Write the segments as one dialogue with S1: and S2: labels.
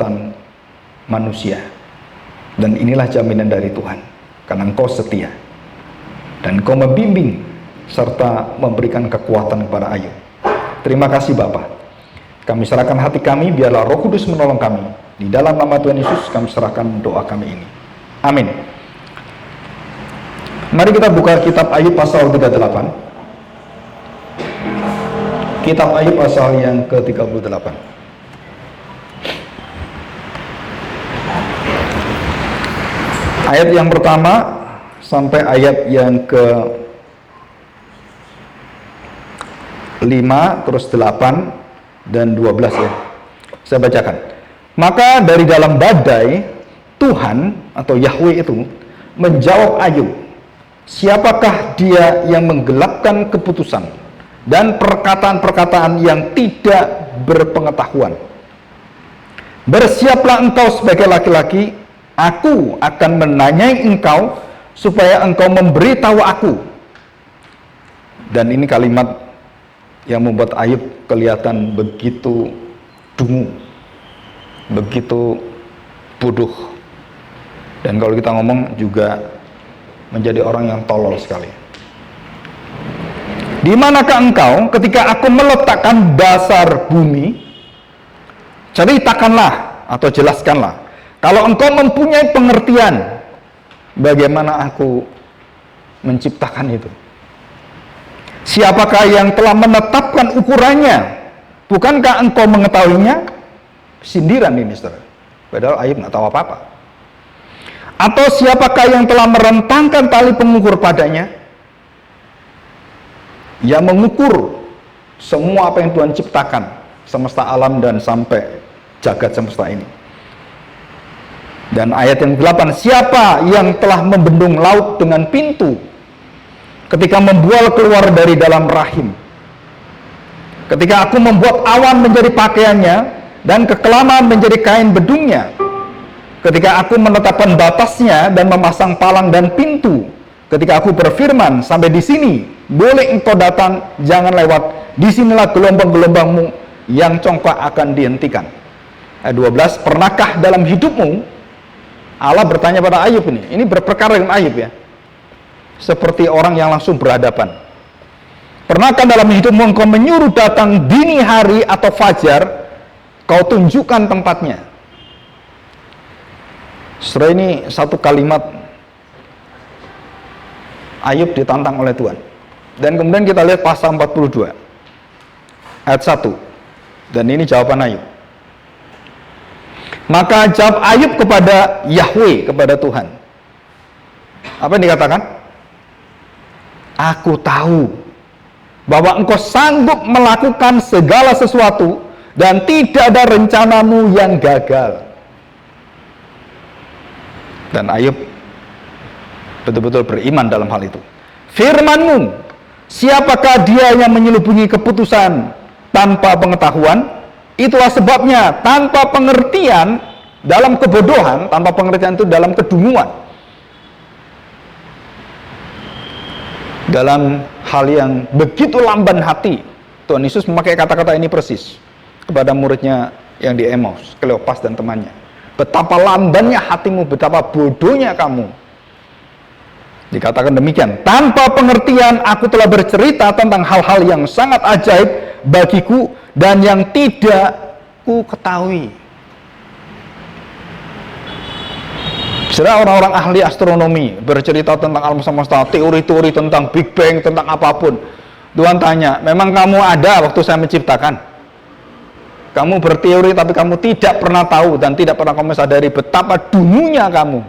S1: kekuatan manusia. Dan inilah jaminan dari Tuhan, karena Engkau setia dan Engkau membimbing serta memberikan kekuatan kepada Ayub. Terima kasih Bapa. Kami serahkan hati kami, biarlah Roh Kudus menolong kami. Di dalam nama Tuhan Yesus kami serahkan doa kami ini. Amin. Mari kita buka kitab Ayub pasal 38. Kitab Ayub pasal yang ke-38. Ayat yang pertama sampai ayat yang ke-5, terus 8 dan 12 ya. Saya bacakan. Maka dari dalam badai, Tuhan atau Yahweh itu menjawab Ayub, siapakah dia yang menggelapkan keputusan dan perkataan-perkataan yang tidak berpengetahuan? Bersiaplah engkau sebagai laki-laki, aku akan menanyai engkau supaya engkau memberitahu aku. Dan ini kalimat yang membuat Ayub kelihatan begitu dungu, begitu bodoh. Dan kalau kita ngomong juga menjadi orang yang tolol sekali. Di manakah engkau ketika aku meletakkan dasar bumi? Ceritakanlah atau jelaskanlah. Kalau engkau mempunyai pengertian, bagaimana aku menciptakan itu? Siapakah yang telah menetapkan ukurannya? Bukankah engkau mengetahuinya? Sindiran ini, saudara. Padahal Ayub nggak tahu apa-apa. Atau siapakah yang telah merentangkan tali pengukur padanya? Yang mengukur semua apa yang Tuhan ciptakan, semesta alam dan sampai jagat semesta ini. Dan ayat yang 8, siapa yang telah membendung laut dengan pintu ketika membual keluar dari dalam rahim? Ketika aku membuat awan menjadi pakaiannya dan kekelaman menjadi kain bedungnya, ketika aku menetapkan batasnya dan memasang palang dan pintu, ketika aku berfirman, sampai di sini boleh engkau datang, jangan lewat, disinilah gelombang-gelombangmu yang congkak akan dihentikan. Ayat 12, pernahkah dalam hidupmu, Allah bertanya pada Ayub ini berperkara dengan Ayub ya, seperti orang yang langsung berhadapan. Pernahkah dalam hidupmu engkau menyuruh datang dini hari atau fajar, kau tunjukkan tempatnya? Setelah ini satu kalimat Ayub ditantang oleh Tuhan. Dan kemudian kita lihat pasal 42 ayat 1. Dan ini jawaban Ayub. Maka jawab Ayub kepada Yahweh, kepada Tuhan. Apa yang dikatakan? Aku tahu bahwa engkau sanggup melakukan segala sesuatu dan tidak ada rencanamu yang gagal. Dan Ayub betul-betul beriman dalam hal itu. Firman-Mu, siapakah dia yang menyelubungi keputusan tanpa pengetahuan? Itulah sebabnya tanpa pengertian dalam kebodohan, tanpa pengertian itu dalam kedunguan, dalam hal yang begitu lamban hati. Tuhan Yesus memakai kata-kata ini persis kepada muridnya yang di Emmaus, Kleopas dan temannya. Betapa lambannya hatimu, betapa bodohnya kamu. Dikatakan demikian, tanpa pengertian aku telah bercerita tentang hal-hal yang sangat ajaib bagiku dan yang tidak ku ketahui. Setelah orang-orang ahli astronomi bercerita tentang alam semesta, teori-teori tentang Big Bang, tentang apapun, Tuhan tanya, memang kamu ada waktu saya menciptakan? Kamu berteori tapi kamu tidak pernah tahu dan tidak pernah kamu sadari betapa dungunya kamu.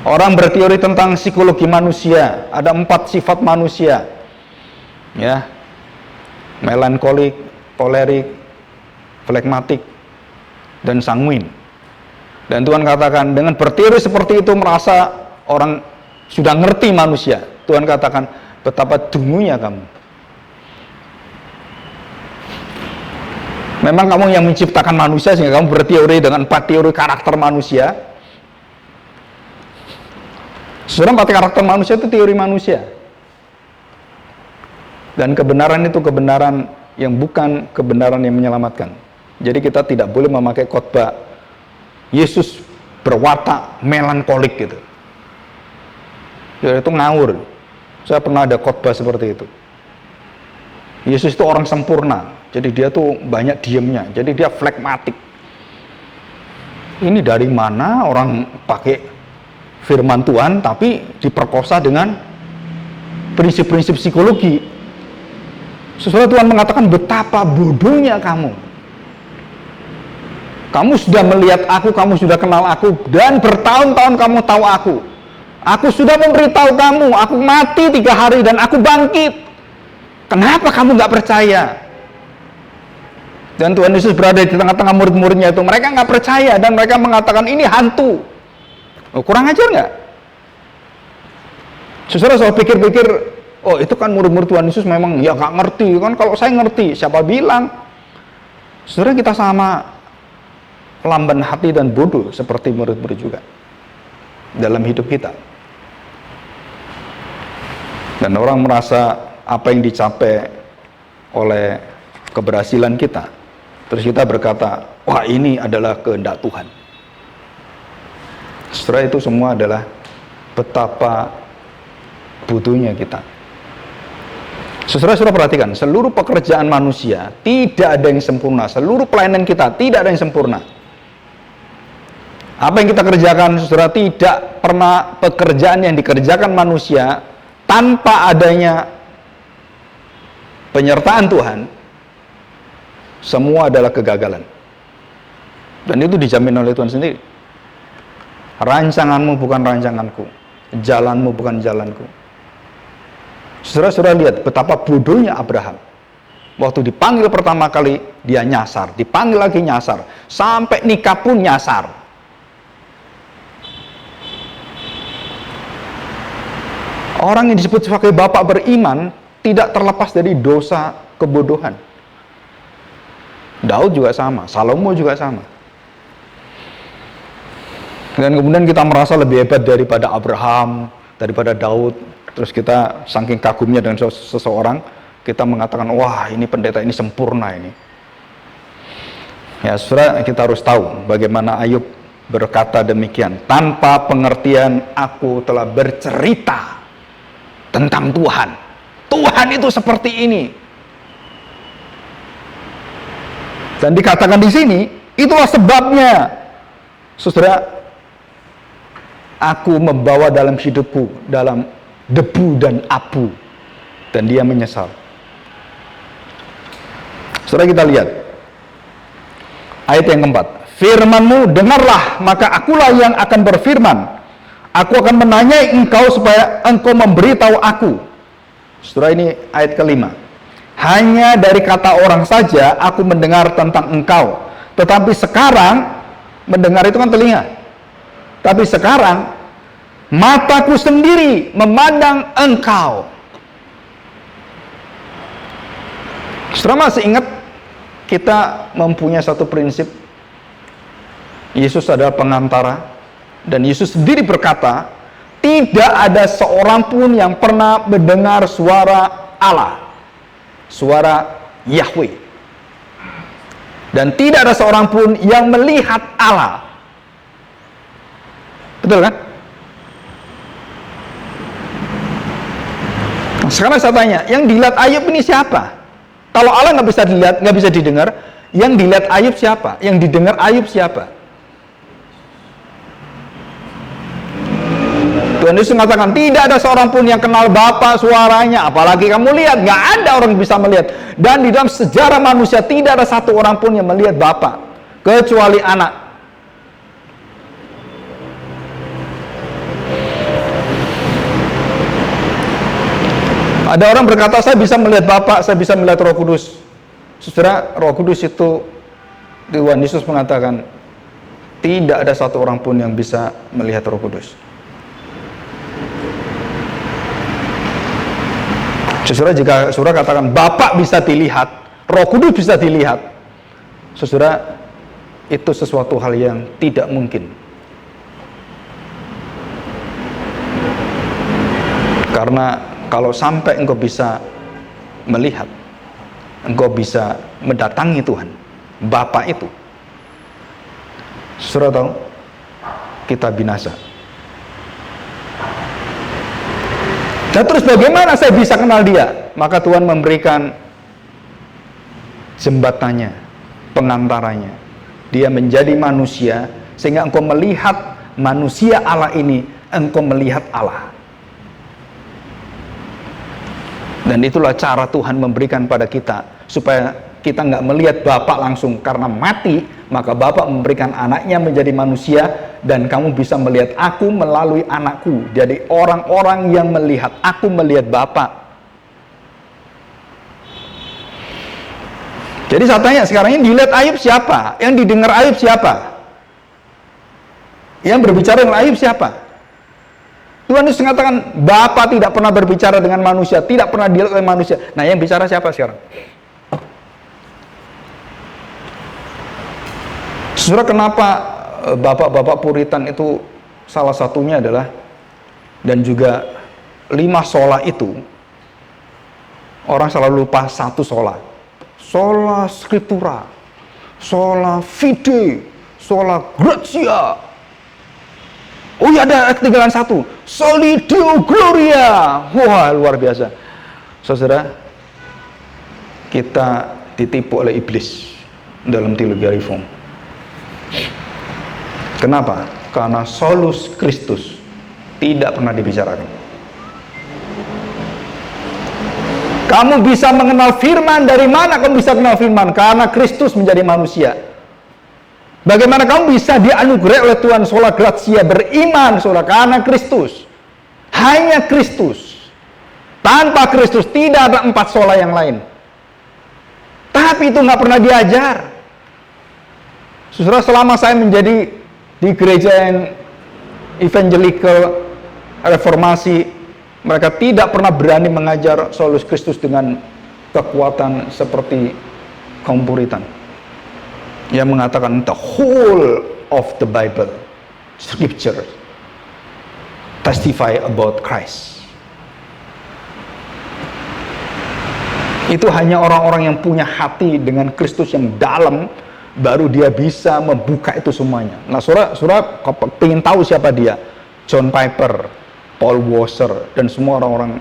S1: Orang berteori tentang psikologi manusia, ada 4 sifat manusia, ya, melankolik, kolerik, flegmatik, dan sanguin. Dan Tuhan katakan dengan berteori seperti itu merasa orang sudah ngerti manusia. Tuhan katakan betapa dungunya kamu. Memang kamu yang menciptakan manusia sehingga kamu berteori dengan 4 teori karakter manusia. Sebenarnya 4 karakter manusia itu teori manusia. Dan kebenaran itu kebenaran yang bukan kebenaran yang menyelamatkan. Jadi kita tidak boleh memakai khotbah Yesus berwatak melankolik gitu. Ya, itu ngawur. Saya pernah ada khotbah seperti itu. Yesus itu orang sempurna, jadi dia tuh banyak diemnya, jadi dia flegmatik. Ini dari mana orang pakai firman Tuhan tapi diperkosa dengan prinsip-prinsip psikologi? Sesudah Tuhan mengatakan, betapa bodohnya kamu. Kamu sudah melihat aku, kamu sudah kenal aku, dan bertahun-tahun kamu tahu aku. Aku sudah memberitahu kamu, aku mati 3 hari dan aku bangkit. Kenapa kamu nggak percaya? Dan Tuhan Yesus berada di tengah-tengah murid-muridnya itu. Mereka nggak percaya dan mereka mengatakan ini hantu. Oh, kurang ajar nggak? Saudara, saya pikir-pikir, oh itu kan murid-murid Tuhan Yesus memang ya nggak ngerti kan. Kalau saya ngerti, siapa bilang? Saudara, kita sama lamban hati dan bodoh seperti murid-murid juga dalam hidup kita. Dan orang merasa apa yang dicapai oleh keberhasilan kita, terus kita berkata, wah ini adalah kehendak Tuhan. Setelah itu semua adalah betapa butuhnya kita. Saudara perhatikan, seluruh pekerjaan manusia tidak ada yang sempurna. Seluruh pelayanan kita tidak ada yang sempurna. Apa yang kita kerjakan, saudara, tidak pernah pekerjaan yang dikerjakan manusia tanpa adanya penyertaan Tuhan, semua adalah kegagalan. Dan itu dijamin oleh Tuhan sendiri. Rancanganmu bukan rancanganku, jalanmu bukan jalanku. Saudara lihat betapa bodohnya Abraham. Waktu dipanggil pertama kali, dia nyasar, dipanggil lagi nyasar, sampai nikah pun nyasar. Orang yang disebut sebagai bapak beriman tidak terlepas dari dosa kebodohan. Daud juga sama, Salomo juga sama. Dan kemudian kita merasa lebih hebat daripada Abraham, daripada Daud. Terus kita saking kagumnya dengan seseorang, kita mengatakan, wah ini pendeta ini sempurna ini. Ya saudara, kita harus tahu bagaimana Ayub berkata demikian. Tanpa pengertian aku telah bercerita tentang Tuhan. Tuhan itu seperti ini. Dan dikatakan di sini, itulah sebabnya, saudara, aku membawa dalam hidupku, dalam debu dan abu, dan dia menyesal. Saudara, kita lihat ayat yang keempat. Firman-Mu dengarlah, maka akulah yang akan berfirman. Aku akan menanyai engkau supaya engkau memberitahu aku. Saudara, ini ayat kelima. Hanya dari kata orang saja aku mendengar tentang engkau. Tetapi sekarang, mendengar itu kan telinga. Tapi sekarang, mataku sendiri memandang engkau. Saudara masih ingat, kita mempunyai satu prinsip. Yesus adalah pengantara. Dan Yesus sendiri berkata, tidak ada seorang pun yang pernah mendengar suara Allah, suara Yahweh. Dan tidak ada seorang pun yang melihat Allah. Betul kan? Nah, sekarang saya tanya, yang dilihat Ayub ini siapa? Kalau Allah nggak bisa dilihat, nggak bisa didengar, yang dilihat Ayub siapa? Yang didengar Ayub siapa? Tuhan Yesus mengatakan, tidak ada seorang pun yang kenal Bapa suaranya, apalagi kamu lihat. Nggak ada orang yang bisa melihat. Dan di dalam sejarah manusia tidak ada satu orang pun yang melihat Bapa kecuali Anak. Ada orang berkata, saya bisa melihat Bapa, saya bisa melihat Roh Kudus. Saudara, Roh Kudus itu, Tuhan Yesus mengatakan, tidak ada satu orang pun yang bisa melihat Roh Kudus. Saudara, jika saudara katakan Bapa bisa dilihat, Roh Kudus bisa dilihat, saudara, itu sesuatu hal yang tidak mungkin. Karena kalau sampai engkau bisa melihat, engkau bisa mendatangi Tuhan, Bapak itu, saudara tahu, kita binasa. Dan terus bagaimana saya bisa kenal dia? Maka Tuhan memberikan jembatannya, pengantaranya. Dia menjadi manusia, sehingga engkau melihat manusia Allah ini, engkau melihat Allah. Dan itulah cara Tuhan memberikan pada kita, supaya kita nggak melihat Bapa langsung karena mati, maka Bapa memberikan anaknya menjadi manusia, dan kamu bisa melihat aku melalui anakku. Jadi orang-orang yang melihat aku melihat Bapa. Jadi saya tanya sekarang ini, dilihat Ayub siapa? Yang didengar Ayub siapa? Yang berbicara dengan Ayub siapa? Tuhan Yesus mengatakan, Bapa tidak pernah berbicara dengan manusia, tidak pernah dilihat oleh manusia. Nah, yang bicara siapa sekarang? Saudara, kenapa bapak-bapak Puritan itu salah satunya adalah, dan juga 5 sola itu, orang selalu lupa satu sola. Sola Scriptura, sola fide, sola gratia. Oh iya, ada ketinggalan satu, soli Deo gloria. Wah, luar biasa. Saudara, kita ditipu oleh iblis dalam teologi reform. Kenapa? Karena solus Christus tidak pernah dibicarakan. Kamu bisa mengenal firman, dari mana kamu bisa mengenal firman? Karena Kristus menjadi manusia. Bagaimana kamu bisa dianugerah oleh Tuhan sola gratia, beriman saudara, karena Kristus. Hanya Kristus. Tanpa Kristus tidak ada 4 sola yang lain. Tapi itu nggak pernah diajar. Saudara, selama saya menjadi di gereja yang evangelical reformasi, mereka tidak pernah berani mengajar solus Kristus dengan kekuatan seperti kaum Puritan yang mengatakan the whole of the Bible, Scripture, testify about Christ. Itu hanya orang-orang yang punya hati dengan Kristus yang dalam, baru dia bisa membuka itu semuanya. Nah, saudara pengen tahu siapa dia? John Piper, Paul Washer, dan semua orang-orang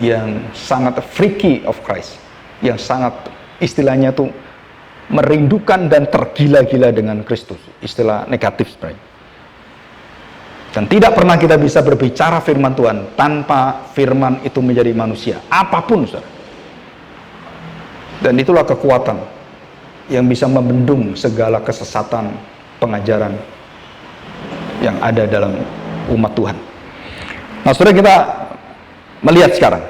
S1: yang sangat freaky of Christ, yang sangat istilahnya tuh merindukan dan tergila-gila dengan Kristus. Istilah negatif sebenarnya. Dan tidak pernah kita bisa berbicara firman Tuhan tanpa firman itu menjadi manusia, apapun saudara. Dan itulah kekuatan yang bisa membendung segala kesesatan pengajaran yang ada dalam umat Tuhan. Nah, saudara, kita melihat sekarang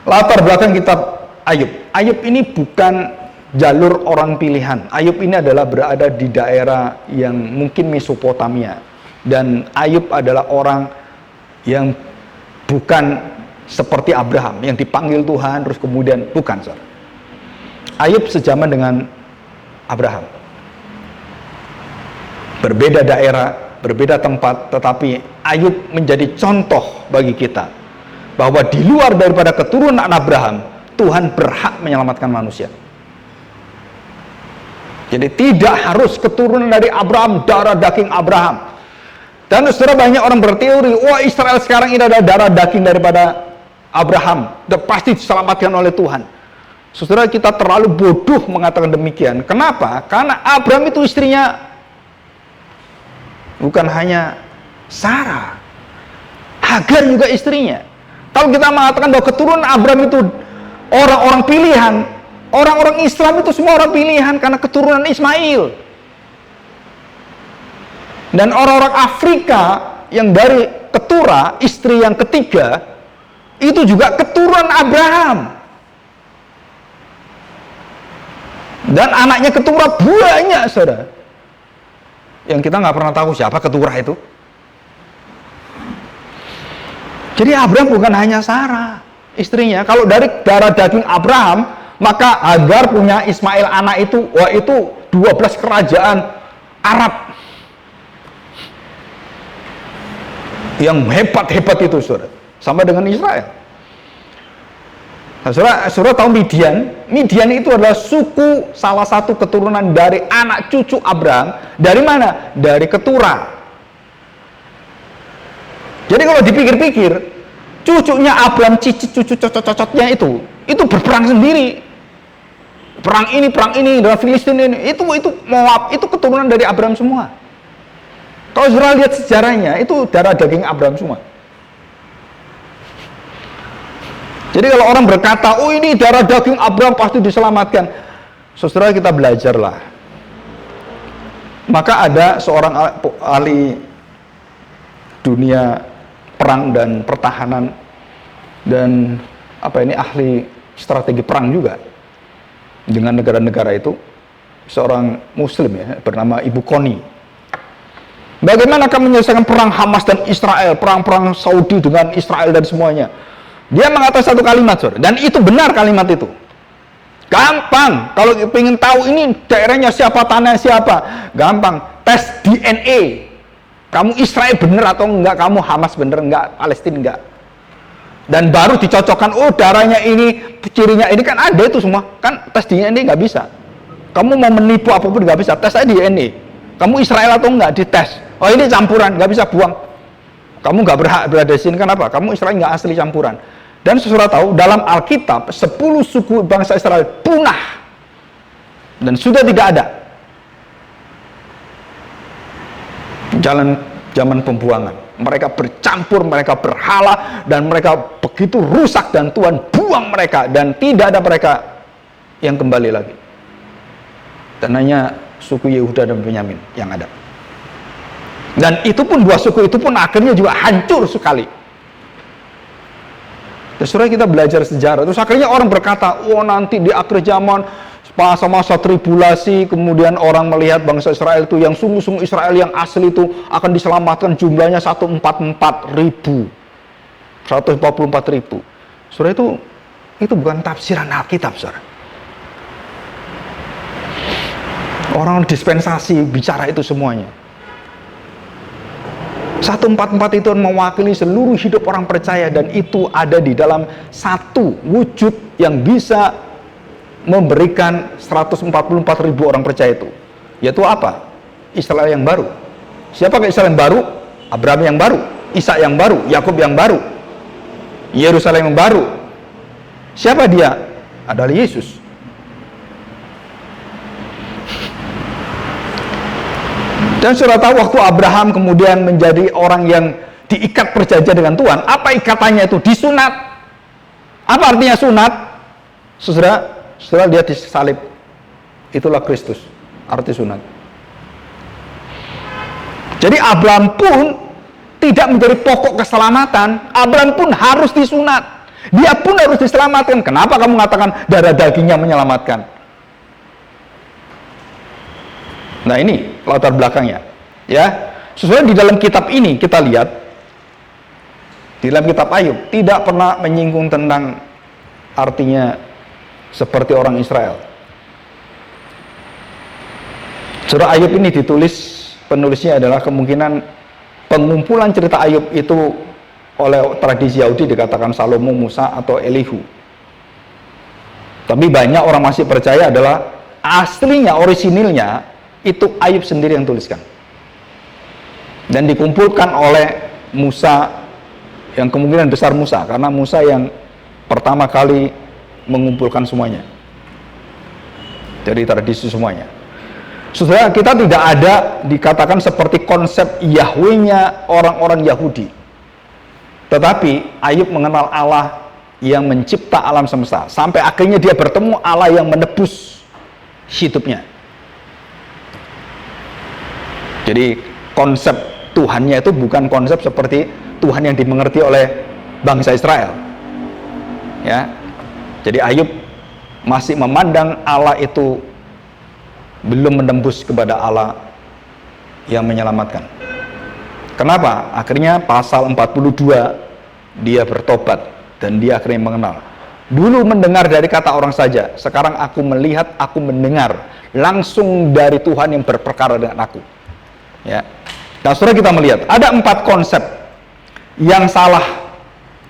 S1: latar belakang kitab Ayub. Ayub ini bukan jalur orang pilihan. Ayub ini adalah berada di daerah yang mungkin Mesopotamia, dan Ayub adalah orang yang bukan seperti Abraham yang dipanggil Tuhan terus kemudian, bukan saudara. Ayub sejaman dengan Abraham, berbeda daerah, berbeda tempat, tetapi Ayub menjadi contoh bagi kita bahwa di luar daripada keturunan Abraham, Tuhan berhak menyelamatkan manusia. Jadi tidak harus keturunan dari Abraham, darah daging Abraham. Dan saudara, banyak orang berteori, wah Israel sekarang ini adalah darah daging daripada Abraham, dan pasti diselamatkan oleh Tuhan. Saudara, kita terlalu bodoh mengatakan demikian. Kenapa? Karena Abraham itu istrinya bukan hanya Sarah, Hagar juga istrinya. Kalau kita mengatakan bahwa keturunan Abraham itu orang-orang pilihan, orang-orang Islam itu semua orang pilihan karena keturunan Ismail. Dan orang-orang Afrika yang dari Ketura, istri yang ketiga, itu juga keturunan Abraham. Dan anaknya Ketura banyak, saudara. Yang kita nggak pernah tahu siapa Ketura itu. Jadi Abraham bukan hanya Sarah, istrinya. Kalau dari darah daging Abraham, maka Hagar punya Ismail anak itu, wah itu 12 kerajaan Arab yang hebat-hebat itu, saudara. Sama dengan Israel. Nah, saudara tahu Midian? Midian itu adalah suku, salah satu keturunan dari anak cucu Abraham. Dari mana? Dari Ketura. Jadi kalau dipikir-pikir, cucunya Abraham, cicit cucu cocot-cocotnya itu berperang sendiri. Perang ini, dengan Filistin ini, itu Moab, itu keturunan dari Abraham semua. Kalau saudara lihat sejarahnya, itu darah daging Abraham semua. Jadi kalau orang berkata, oh ini darah daging Abraham pasti diselamatkan, saudara kita belajarlah. Maka ada seorang ahli dunia perang dan pertahanan dan ahli strategi perang juga dengan negara-negara itu, seorang Muslim ya bernama Ibu Koni. Bagaimana akan menyelesaikan perang Hamas dan Israel, perang-perang Saudi dengan Israel dan semuanya? Dia mengatakan satu kalimat, saudara, dan itu benar kalimat itu. Gampang, kalau ingin tahu ini daerahnya siapa, tanah siapa, gampang, tes DNA. Kamu Israel benar atau enggak, kamu Hamas benar enggak, Palestina enggak. Dan baru dicocokkan, oh darahnya ini, cirinya ini, kan ada itu semua. Kan tes DNA nggak bisa. Kamu mau menipu apapun nggak bisa, tes aja DNA. Kamu Israel atau enggak, dites. Oh ini campuran, nggak bisa buang. Kamu nggak berhak berada di sini, kenapa? Kamu Israel nggak asli campuran. Dan saudara tahu, dalam Alkitab, 10 suku bangsa Israel punah. Dan sudah tidak ada. Zaman pembuangan. Mereka bercampur, mereka berhala, dan mereka begitu rusak, dan Tuhan buang mereka, dan tidak ada mereka yang kembali lagi. Dan hanya suku Yehuda dan Benyamin yang ada. Dan itu pun, dua suku itu pun akhirnya juga hancur sekali. Terus kita belajar sejarah, terus akhirnya orang berkata, oh nanti di akhir zaman, masa-masa tribulasi, kemudian orang melihat bangsa Israel itu, yang sungguh-sungguh Israel yang asli itu akan diselamatkan, jumlahnya 144.000. Saudara, itu bukan tafsiran Alkitab, saudara. Orang dispensasi bicara itu semuanya. 144 itu mewakili seluruh hidup orang percaya, dan itu ada di dalam satu wujud yang bisa memberikan 144.000 orang percaya itu, yaitu apa? Israel yang baru. Siapa Israel yang baru? Abraham yang baru, Ishak yang baru, Yakub yang baru, Yerusalem yang baru. Siapa dia? Adalah Yesus. Dan saudara tahu, waktu Abraham kemudian menjadi orang yang diikat perjanjian dengan Tuhan, apa ikatannya itu? Disunat. Apa artinya sunat? Saudara lihat di salib, itulah Kristus, arti sunat. Jadi Abraham pun tidak menjadi pokok keselamatan. Abraham pun harus disunat. Dia pun harus diselamatkan. Kenapa kamu mengatakan darah dagingnya menyelamatkan? Nah ini latar belakangnya, ya. Sesuai di dalam kitab ini kita lihat, di dalam kitab Ayub tidak pernah menyinggung tentang artinya seperti orang Israel. Surah Ayub ini ditulis, penulisnya adalah kemungkinan pengumpulan cerita Ayub itu oleh tradisi Yahudi dikatakan Salomo, Musa, atau Elihu. Tapi banyak orang masih percaya adalah aslinya, orisinilnya itu Ayub sendiri yang tuliskan, dan dikumpulkan oleh Musa, yang kemungkinan besar Musa, karena Musa yang pertama kali mengumpulkan semuanya dari tradisi semuanya. Saudara, kita tidak ada dikatakan seperti konsep Yahweh-nya orang-orang Yahudi, tetapi Ayub mengenal Allah yang mencipta alam semesta, sampai akhirnya dia bertemu Allah yang menebus hidupnya. Jadi konsep Tuhannya itu bukan konsep seperti Tuhan yang dimengerti oleh bangsa Israel, ya. Jadi Ayub masih memandang Allah itu belum menembus kepada Allah yang menyelamatkan. Kenapa? Akhirnya pasal 42 dia bertobat, dan dia akhirnya mengenal. Dulu mendengar dari kata orang saja, sekarang aku melihat, aku mendengar langsung dari Tuhan yang berperkara dengan aku. Ya. Nah, saudara, kita melihat ada 4 konsep yang salah,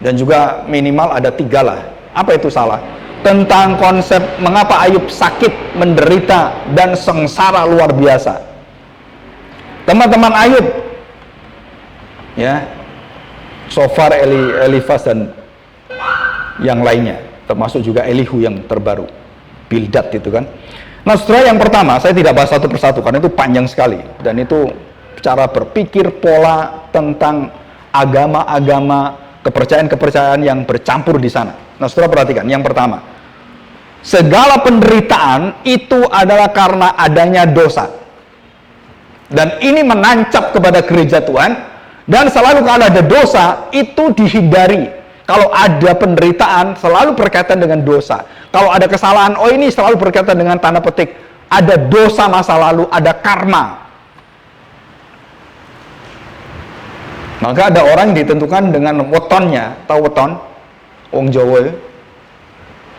S1: dan juga minimal ada 3 lah. Apa itu salah? tentang konsep mengapa Ayub sakit, menderita, dan sengsara luar biasa. Teman-teman Ayub, ya, Sofar, Elifaz, dan yang lainnya, termasuk juga Elihu yang terbaru, Bildad itu kan. Nah, setelah yang pertama, saya tidak bahas satu persatu karena itu panjang sekali, dan itu cara berpikir pola tentang agama-agama, kepercayaan-kepercayaan yang bercampur di sana. Nah, saudara perhatikan, yang pertama, segala penderitaan itu adalah karena adanya dosa. Dan ini menancap kepada gereja Tuhan, dan selalu kalau ada dosa, itu dihindari. Kalau ada penderitaan, selalu berkaitan dengan dosa. Kalau ada kesalahan, oh ini selalu berkaitan dengan tanda petik, ada dosa masa lalu, ada karma. Maka ada orang yang ditentukan dengan wetonnya, tahu weton? Wong Jawa ya.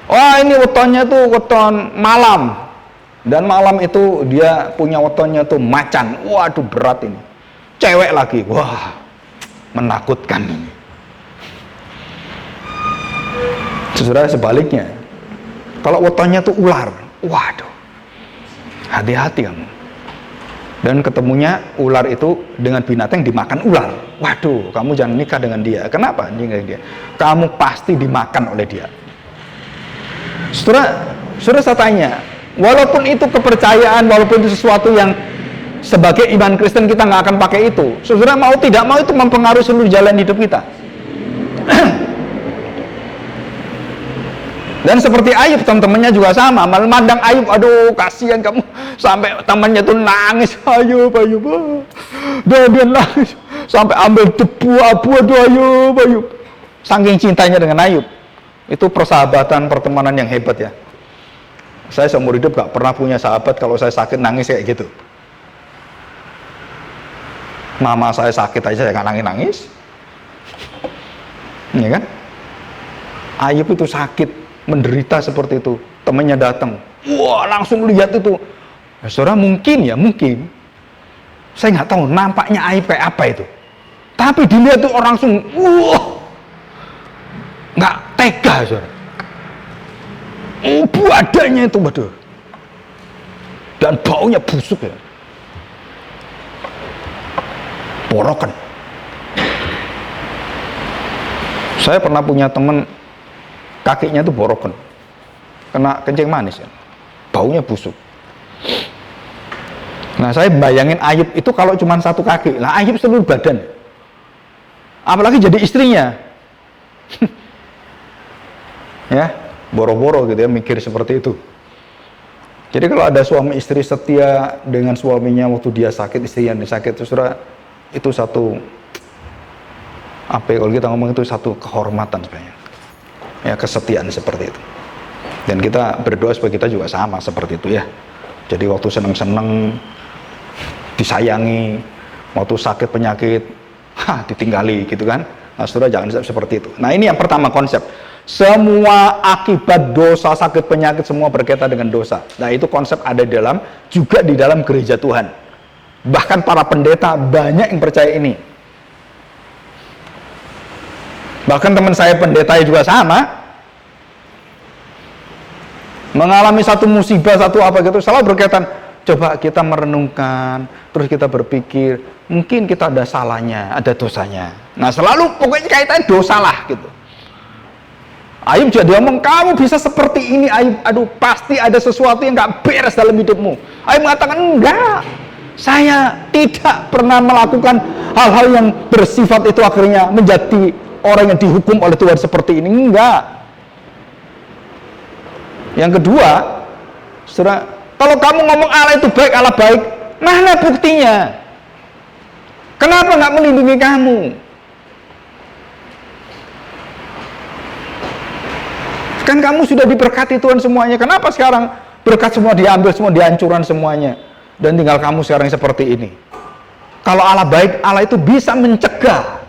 S1: Oh ini wetonnya tuh weton malam, dan malam itu dia punya wetonnya tuh macan. Waduh berat ini, cewek lagi, wah menakutkan ini. Saudara sebaliknya, kalau wetonnya tuh ular, waduh hati-hati kamu. Dan ketemunya ular itu dengan binatang dimakan ular. Waduh, kamu jangan nikah dengan dia. Kenapa? Dia. Kamu pasti dimakan oleh dia. Saudara saya tanya, walaupun itu kepercayaan, walaupun itu sesuatu yang sebagai iman Kristen kita nggak akan pakai itu. Saudara mau tidak mau itu mempengaruhi seluruh jalan hidup kita. Dan seperti Ayub, teman-temannya juga sama. Memandang Ayub, aduh kasihan kamu, sampai temannya tuh nangis, Ayub, dan dia nangis, sampai ambil debu abu, aduh Ayub. Saking cintanya dengan Ayub. Itu persahabatan, pertemanan yang hebat ya. Saya seumur hidup gak pernah punya sahabat kalau saya sakit nangis kayak gitu. Mama saya sakit aja saya gak nangis-nangis, ya kan? Ayub itu sakit, menderita seperti itu, temannya datang, wah langsung lihat itu. Ya, saudara mungkin, saya nggak tahu nampaknya Ayub kayak apa itu, tapi dilihat tuh orang langsung, wah nggak tega saudara. Badannya itu waduh, dan baunya busuk ya, borokan. Saya pernah punya teman, kakinya tuh borokan, kena kencing manis ya, baunya busuk. Nah saya bayangin Ayub itu kalau cuma satu kaki, nah Ayub seluruh badan, apalagi jadi istrinya. Ya, boro-boro gitu ya mikir seperti itu. Jadi kalau ada suami istri setia dengan suaminya waktu dia sakit, istri yang sakit, itu satu apa ya, kalau kita ngomong itu satu kehormatan sebenarnya. Ya, kesetiaan seperti itu. Dan kita berdoa supaya kita juga sama seperti itu ya. Jadi waktu seneng-seneng disayangi, waktu sakit penyakit ditinggali gitu kan. Nah saudara jangan seperti itu. Nah ini yang pertama konsep, semua akibat dosa, sakit penyakit semua berkaitan dengan dosa. Nah itu konsep ada juga di dalam gereja Tuhan. Bahkan para pendeta banyak yang percaya ini. Bahkan teman saya pendeta juga sama, mengalami satu musibah, satu apa gitu, selalu berkaitan, coba kita merenungkan, terus kita berpikir, mungkin kita ada salahnya, ada dosanya. Nah selalu pokoknya kaitannya dosa lah gitu. Ayub juga dia ngomong, kamu bisa seperti ini Ayub, aduh pasti ada sesuatu yang gak beres dalam hidupmu. Ayub mengatakan, enggak, saya tidak pernah melakukan hal-hal yang bersifat itu akhirnya menjadi orang yang dihukum oleh Tuhan seperti ini, enggak. Yang kedua, saudara, kalau kamu ngomong Allah itu baik, Allah baik, mana buktinya? Kenapa nggak melindungi kamu? Kan kamu sudah diberkati Tuhan semuanya, kenapa sekarang berkat semua diambil, semua dihancurkan semuanya, dan tinggal kamu sekarang seperti ini? Kalau Allah baik, Allah itu bisa mencegah.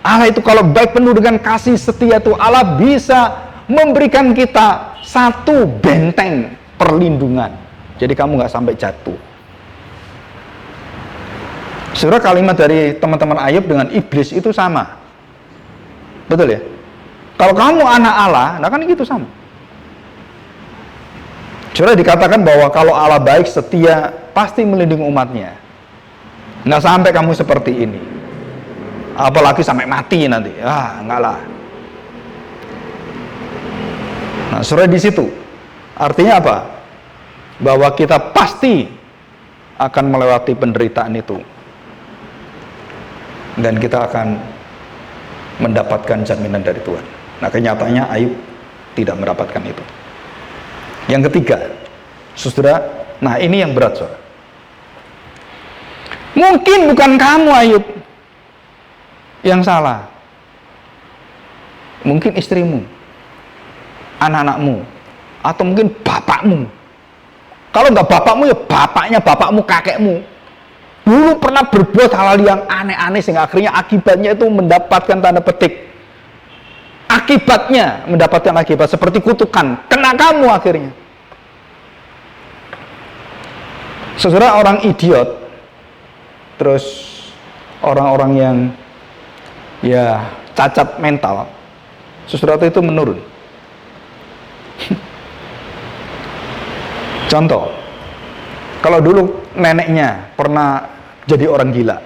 S1: Allah itu kalau baik penuh dengan kasih setia tuh, Allah bisa memberikan kita satu benteng perlindungan. Jadi kamu nggak sampai jatuh. Saudara, kalimat dari teman-teman Ayub dengan iblis itu sama. Betul ya? Kalau kamu anak Allah, nah kan gitu sama. Sudah dikatakan bahwa kalau Allah baik, setia, pasti melindungi umatnya. Nggak sampai kamu seperti ini. Apalagi sampai mati nanti. Enggak lah. Nah, sudah di situ. Artinya apa? Bahwa kita pasti akan melewati penderitaan itu. Dan kita akan mendapatkan jaminan dari Tuhan. Nah, kenyataannya Ayub tidak mendapatkan itu. Yang ketiga, saudara, nah ini yang berat, saudara. Mungkin bukan kamu, Ayub, yang salah. Mungkin istrimu, anak-anakmu, atau mungkin bapakmu. Kalau nggak bapakmu, ya bapaknya bapakmu, kakekmu. Dulu pernah berbuat hal-hal yang aneh-aneh sehingga akhirnya akibatnya itu mendapatkan tanda petik. Akibatnya mendapatkan akibat seperti kutukan, kena kamu akhirnya. Saudara, orang idiot, terus orang-orang yang ya cacat mental, sesuatu itu menurun. Contoh, kalau dulu neneknya pernah jadi orang gila,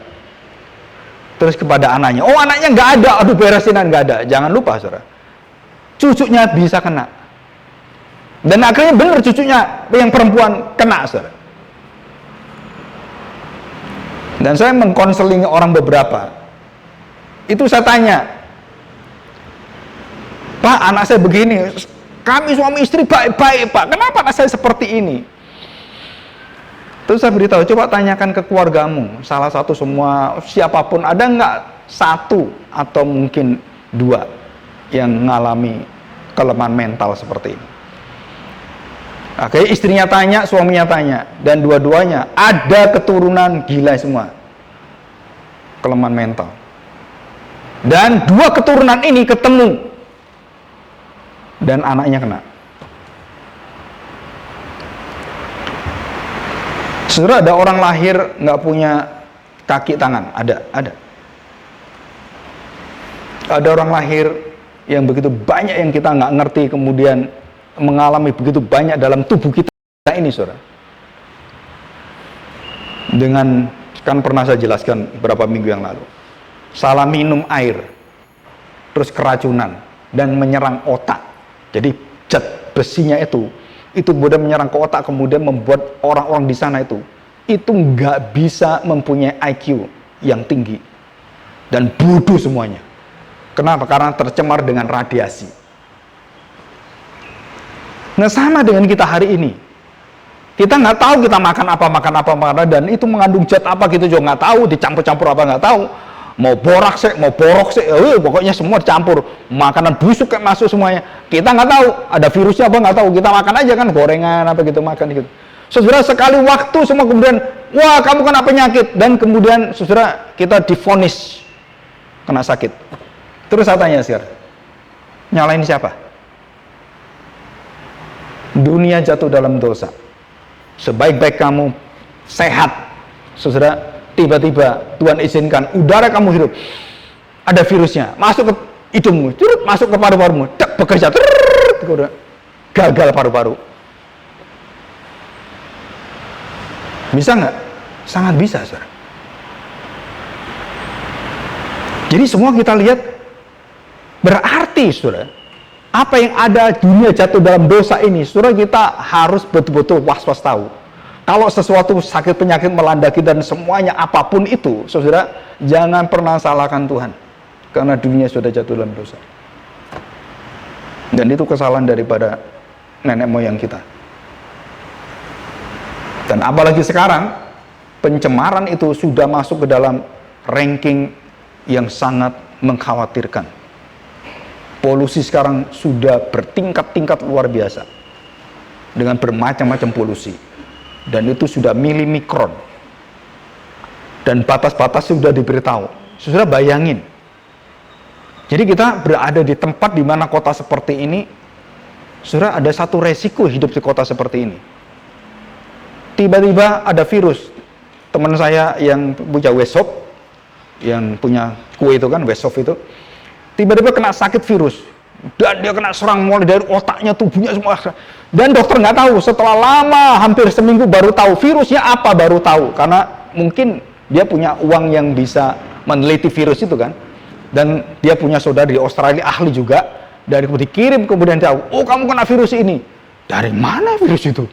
S1: terus kepada anaknya, oh anaknya nggak ada, aduh beresinan nggak ada. Jangan lupa, saudara, cucunya bisa kena. Dan akhirnya benar cucunya yang perempuan kena, saudara. Dan saya mengkonseling orang beberapa. Itu saya tanya, Pak, anak saya begini, kami suami istri baik-baik, Pak, kenapa anak saya seperti ini? Terus saya beritahu, coba tanyakan ke keluargamu, salah satu semua, siapapun, ada nggak satu atau mungkin dua yang mengalami kelemahan mental seperti ini? Oke, istrinya tanya, suaminya tanya, dan dua-duanya ada keturunan gila semua, kelemahan mental. Dan dua keturunan ini ketemu, dan anaknya kena. Saudara, ada orang lahir nggak punya kaki tangan, ada. Ada orang lahir yang begitu banyak yang kita nggak ngerti, kemudian mengalami begitu banyak dalam tubuh kita ini, saudara. Dengan, kan pernah saya jelaskan beberapa minggu yang lalu, salah minum air, terus keracunan, dan menyerang otak. Jadi zat besinya itu kemudian menyerang ke otak, kemudian membuat orang-orang di sana itu nggak bisa mempunyai IQ yang tinggi dan bodoh semuanya. Kenapa? Karena tercemar dengan radiasi. Nah, sama dengan kita hari ini. Kita nggak tahu kita makan apa, dan itu mengandung zat apa kita juga nggak tahu, dicampur-campur apa nggak tahu. Mau boraks, mau borok, pokoknya semua dicampur. Makanan busuk kayak masuk semuanya. Kita nggak tahu ada virusnya apa, nggak tahu. Kita makan aja kan gorengan apa gitu, makan gitu. Saudara, sekali waktu semua kemudian, wah kamu kena penyakit, dan kemudian saudara kita divonis kena sakit. Terus saya tanya sekarang, nyalain siapa? Dunia jatuh dalam dosa. Sebaik-baik kamu sehat, saudara, tiba-tiba Tuhan izinkan udara kamu hidup ada virusnya masuk ke hidungmu, masuk ke paru-parumu, bekerja, gagal paru-paru. Bisa nggak? Sangat bisa, saudara. Jadi semua kita lihat berarti, saudara, apa yang ada dunia jatuh dalam dosa ini, saudara, kita harus betul-betul was-was tahu. Kalau sesuatu sakit penyakit melanda kita dan semuanya apapun itu, saudara, jangan pernah salahkan Tuhan, karena dunia sudah jatuh dalam dosa. Dan itu kesalahan daripada nenek moyang kita. Dan apalagi sekarang, pencemaran itu sudah masuk ke dalam ranking yang sangat mengkhawatirkan. Polusi sekarang sudah bertingkat-tingkat luar biasa, dengan bermacam-macam polusi. Dan itu sudah milimikron, dan batas-batas sudah diberitahu. Saudara bayangin, jadi kita berada di tempat di mana kota seperti ini, saudara, ada satu resiko hidup di kota seperti ini. Tiba-tiba ada virus. Teman saya yang punya Westshop, yang punya kue itu kan, Westshop itu, tiba-tiba kena sakit virus, Dan dia kena serang mulai dari otaknya, tubuhnya semua. Dan dokter nggak tahu, setelah lama, hampir seminggu baru tahu. Virusnya apa baru tahu. Karena mungkin dia punya uang yang bisa meneliti virus itu kan. Dan dia punya saudara di Australia, ahli juga. Dari dikirim kemudian tahu, oh kamu kena virus ini. Dari mana virus itu?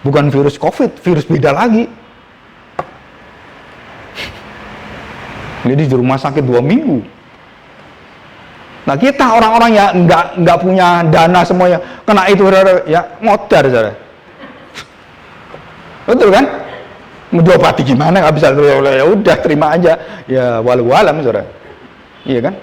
S1: Bukan virus COVID, virus beda lagi. Jadi di rumah sakit 2 minggu. Nah kita orang-orang yang nggak punya dana semuanya kena itu ya modar saudara. Betul kan? Mau diobati gimana? Nggak bisa, ya udah terima aja. Ya walau alam saudara. Iya kan?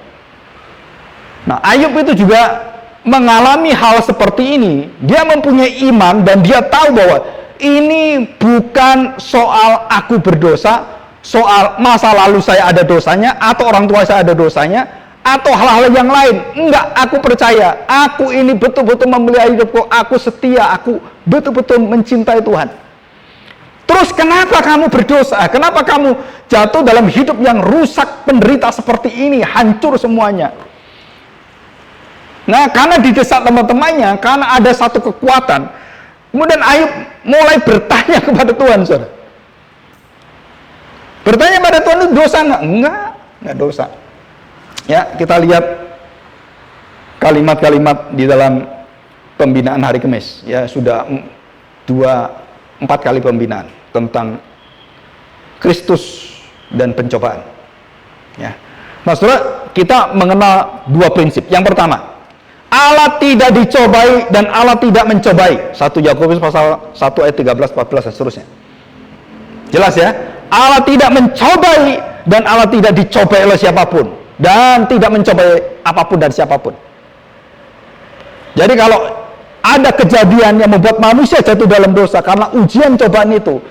S1: Nah Ayub itu juga mengalami hal seperti ini. Dia mempunyai iman dan dia tahu bahwa ini bukan soal aku berdosa, soal masa lalu saya ada dosanya atau orang tua saya ada dosanya atau hal-hal yang lain. Enggak, aku percaya aku ini betul-betul memelihara hidupku, aku setia, aku betul-betul mencintai Tuhan. Terus kenapa kamu berdosa? Kenapa kamu jatuh dalam hidup yang rusak, penderita seperti ini, hancur semuanya? Nah, karena didesak teman-temannya, karena ada satu kekuatan, kemudian Ayub mulai bertanya kepada Tuhan, saudara. Bertanya pada Tuhan, itu dosa nggak? Nggak dosa. Ya, kita lihat kalimat-kalimat di dalam pembinaan hari Kamis. Ya, sudah 4 kali pembinaan tentang Kristus dan pencobaan. Ya. Nah, saudara, kita mengenal 2 prinsip. Yang pertama, Allah tidak dicobai dan Allah tidak mencobai. 1 Yakobus pasal 1 ayat 13, 14 dan seterusnya. Jelas ya? Allah tidak mencobai dan Allah tidak dicobai oleh siapapun dan tidak mencobai apapun dan siapapun. Jadi kalau ada kejadian yang membuat manusia jatuh dalam dosa karena ujian cobaan itu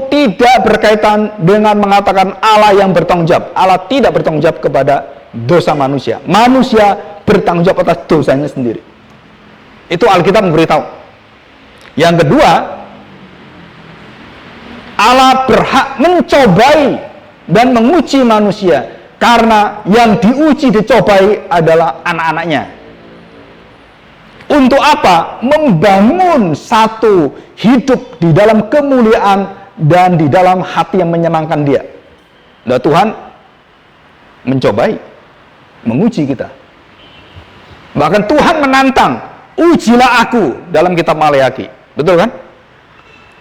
S1: tidak berkaitan dengan mengatakan Allah yang bertanggung jawab. Allah tidak bertanggung jawab kepada dosa manusia. Manusia bertanggung jawab atas dosanya sendiri. Itu Alkitab memberitahu. Yang kedua, Allah berhak mencobai dan menguji manusia karena yang diuji dicobai adalah anak-anaknya. Untuk apa? Membangun satu hidup di dalam kemuliaan dan di dalam hati yang menyenangkan Dia. Nah, Tuhan mencobai, menguji kita. Bahkan Tuhan menantang, ujilah aku dalam kitab Maleakhi. Betul kan?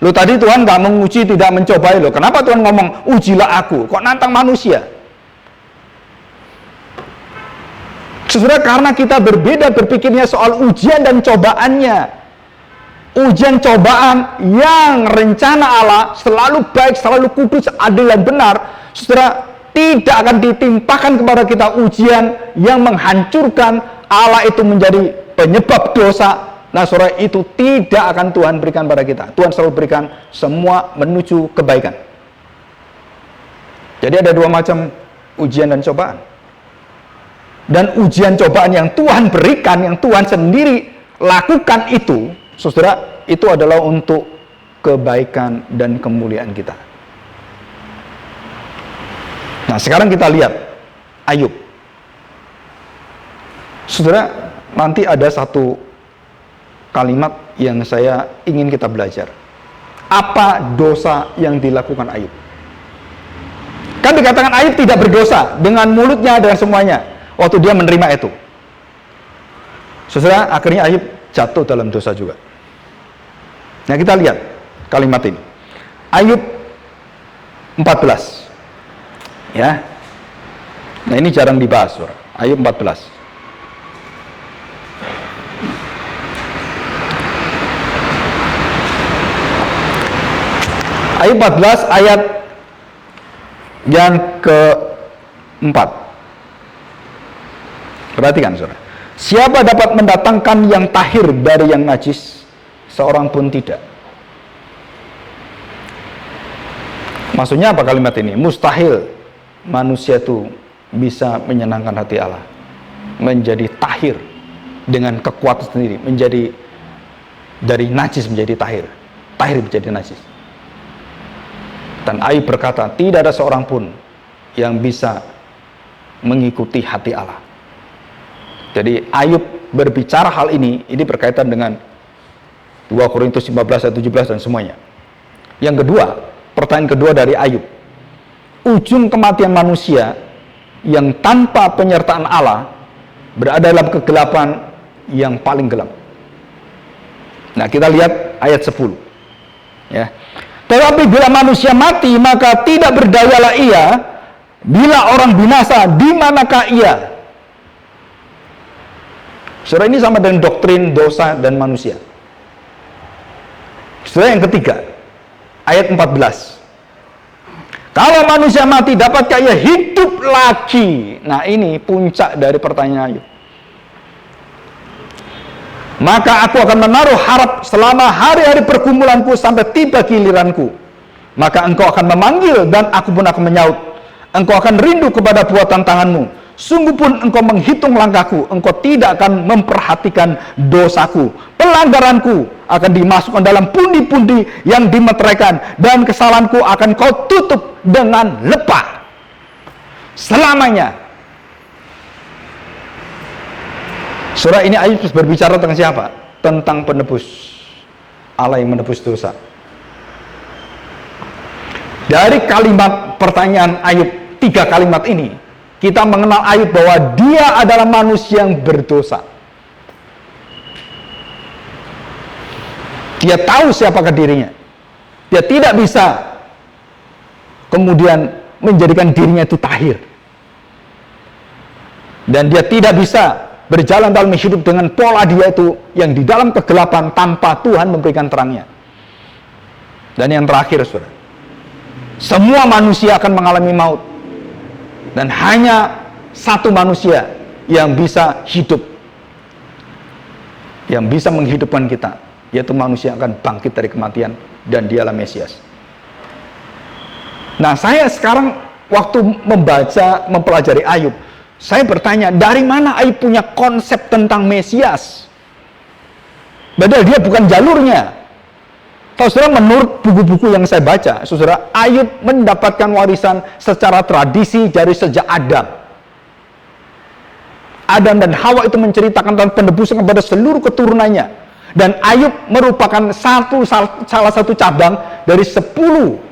S1: Lo tadi Tuhan nggak menguji, tidak mencobai lo. Kenapa Tuhan ngomong ujilah aku? Kok nantang manusia? Saudara, karena kita berbeda berpikirnya soal ujian dan cobaannya. Ujian cobaan yang rencana Allah selalu baik, selalu kudus, adil dan benar. Saudara, tidak akan ditimpakan kepada kita ujian yang menghancurkan. Allah itu menjadi penyebab dosa. Nah, saudara, itu tidak akan Tuhan berikan pada kita. Tuhan selalu berikan semua menuju kebaikan. Jadi ada 2 macam ujian dan cobaan. Dan ujian cobaan yang Tuhan berikan, yang Tuhan sendiri lakukan itu, saudara, itu adalah untuk kebaikan dan kemuliaan kita. Nah, sekarang kita lihat Ayub. Saudara, nanti ada satu kalimat yang saya ingin kita belajar. Apa dosa yang dilakukan Ayub? Kan dikatakan Ayub tidak berdosa dengan mulutnya dan semuanya waktu dia menerima itu. Saudara, akhirnya Ayub jatuh dalam dosa juga. Nah, kita lihat kalimat ini. Ayub 14. Ya. Nah, ini jarang dibahas, saudara. Ayub 14. Ayub 14 ayat yang ke-4. Perhatikan, saudara. Siapa dapat mendatangkan yang tahir dari yang najis? Seorang pun tidak. Maksudnya apa kalimat ini? Mustahil manusia itu bisa menyenangkan hati Allah, menjadi tahir dengan kekuatan sendiri, menjadi dari najis menjadi tahir, tahir menjadi najis. Dan Ayub berkata, tidak ada seorang pun yang bisa mengikuti hati Allah. Jadi Ayub berbicara hal ini berkaitan dengan 2 Korintus 15 ayat 17 dan semuanya. Yang kedua, pertanyaan kedua dari Ayub. Ujung kematian manusia yang tanpa penyertaan Allah berada dalam kegelapan yang paling gelap. Nah, kita lihat ayat 10. Ya. Tetapi bila manusia mati, maka tidak berdayalah ia. Bila orang binasa, di manakah ia? Saudara, ini sama dengan doktrin dosa dan manusia. Saudara, yang ketiga, ayat 14. Kalau manusia mati, dapatkah ia hidup lagi? Nah, ini puncak dari pertanyaan Ayub. Maka aku akan menaruh harap selama hari-hari pergumulanku sampai tiba giliranku. Maka engkau akan memanggil dan aku pun akan menyaut. Engkau akan rindu kepada buatan tanganmu. Sungguh pun engkau menghitung langkahku. Engkau tidak akan memperhatikan dosaku. Pelanggaranku akan dimasukkan dalam pundi-pundi yang dimeteraikan. Dan kesalahanku akan kau tutup dengan lepah selamanya. Surah ini Ayub berbicara tentang siapa? Tentang penebus, Allah yang menebus dosa. Dari kalimat pertanyaan Ayub, 3 kalimat ini, kita mengenal Ayub bahwa dia adalah manusia yang berdosa. Dia tahu siapakah dirinya. Dia tidak bisa kemudian menjadikan dirinya itu tahir. Dan dia tidak bisa berjalan dalam hidup dengan pola dia itu yang di dalam kegelapan tanpa Tuhan memberikan terangnya. Dan yang terakhir, saudara, semua manusia akan mengalami maut. Dan hanya satu manusia yang bisa hidup, yang bisa menghidupkan kita, yaitu manusia yang akan bangkit dari kematian, dan dialah Mesias. Nah, saya sekarang waktu mempelajari Ayub, saya bertanya, dari mana Ayub punya konsep tentang Mesias? Padahal dia bukan jalurnya. Kalau saudara, menurut buku-buku yang saya baca, saudara, Ayub mendapatkan warisan secara tradisi dari sejak Adam. Adam dan Hawa itu menceritakan tentang penebusan kepada seluruh keturunannya. Dan Ayub merupakan salah satu cabang dari 10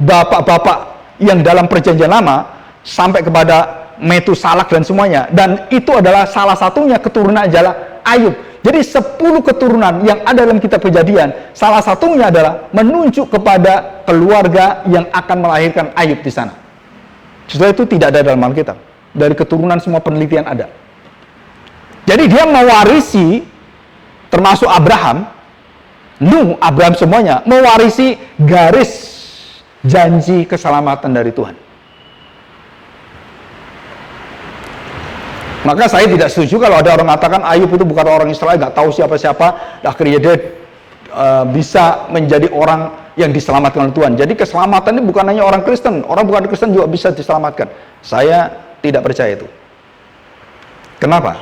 S1: bapak-bapak yang dalam perjanjian lama sampai kepada Metusalak dan semuanya. Dan itu adalah salah satunya keturunan adalah Ayub. Jadi 10 keturunan yang ada dalam kitab Kejadian, salah satunya adalah menunjuk kepada keluarga yang akan melahirkan Ayub di sana. Setelah itu tidak ada dalam Alkitab. Dari keturunan semua penelitian ada. Jadi dia mewarisi, termasuk Abraham, Nuh, Abraham semuanya, mewarisi garis janji keselamatan dari Tuhan. Maka saya tidak setuju kalau ada orang mengatakan Ayub itu bukan orang Israel, nggak tahu siapa-siapa, akhirnya dia bisa menjadi orang yang diselamatkan oleh Tuhan. Jadi keselamatan ini bukan hanya orang Kristen, orang bukan Kristen juga bisa diselamatkan. Saya tidak percaya itu. Kenapa?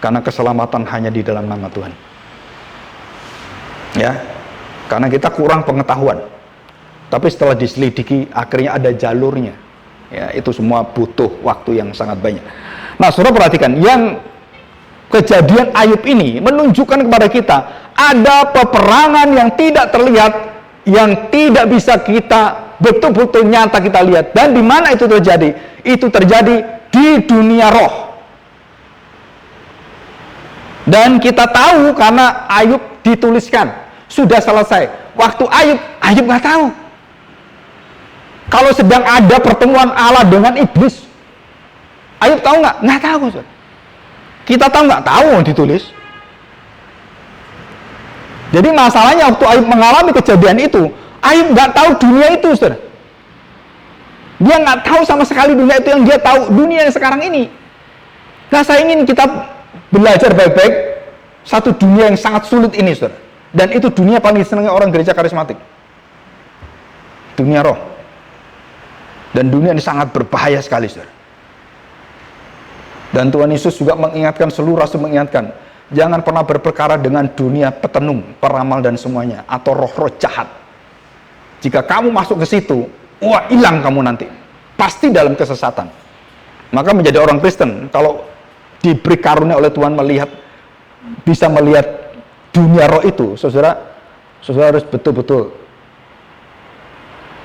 S1: Karena keselamatan hanya di dalam nama Tuhan. Ya, karena kita kurang pengetahuan. Tapi setelah diselidiki, akhirnya ada jalurnya. Ya, itu semua butuh waktu yang sangat banyak. Nah, saudara perhatikan, yang kejadian Ayub ini menunjukkan kepada kita ada peperangan yang tidak terlihat, yang tidak bisa kita betul-betul nyata kita lihat. Dan di mana itu terjadi? Itu terjadi di dunia roh. Dan kita tahu karena Ayub dituliskan sudah selesai. Waktu Ayub nggak tahu kalau sedang ada pertemuan Allah dengan iblis. Ayub tahu nggak? Nggak tahu. Kita tahu nggak? Tahu ditulis. Jadi masalahnya waktu Ayub mengalami kejadian itu, Ayub nggak tahu dunia itu, saudara. Dia nggak tahu sama sekali dunia itu, yang dia tahu dunia yang sekarang ini. Nah, saya ingin kita belajar baik-baik satu dunia yang sangat sulit ini, saudara. Dan itu dunia paling disenangi orang gereja karismatik. Dunia roh. Dan dunia ini sangat berbahaya sekali, saudara. Dan Tuhan Yesus juga mengingatkan, seluruh rasul mengingatkan, jangan pernah berperkara dengan dunia petenung, peramal dan semuanya, atau roh-roh jahat. Jika kamu masuk ke situ, wah, hilang kamu nanti. Pasti dalam kesesatan. Maka menjadi orang Kristen, kalau diberi karunia oleh Tuhan bisa melihat dunia roh itu, saudara harus betul-betul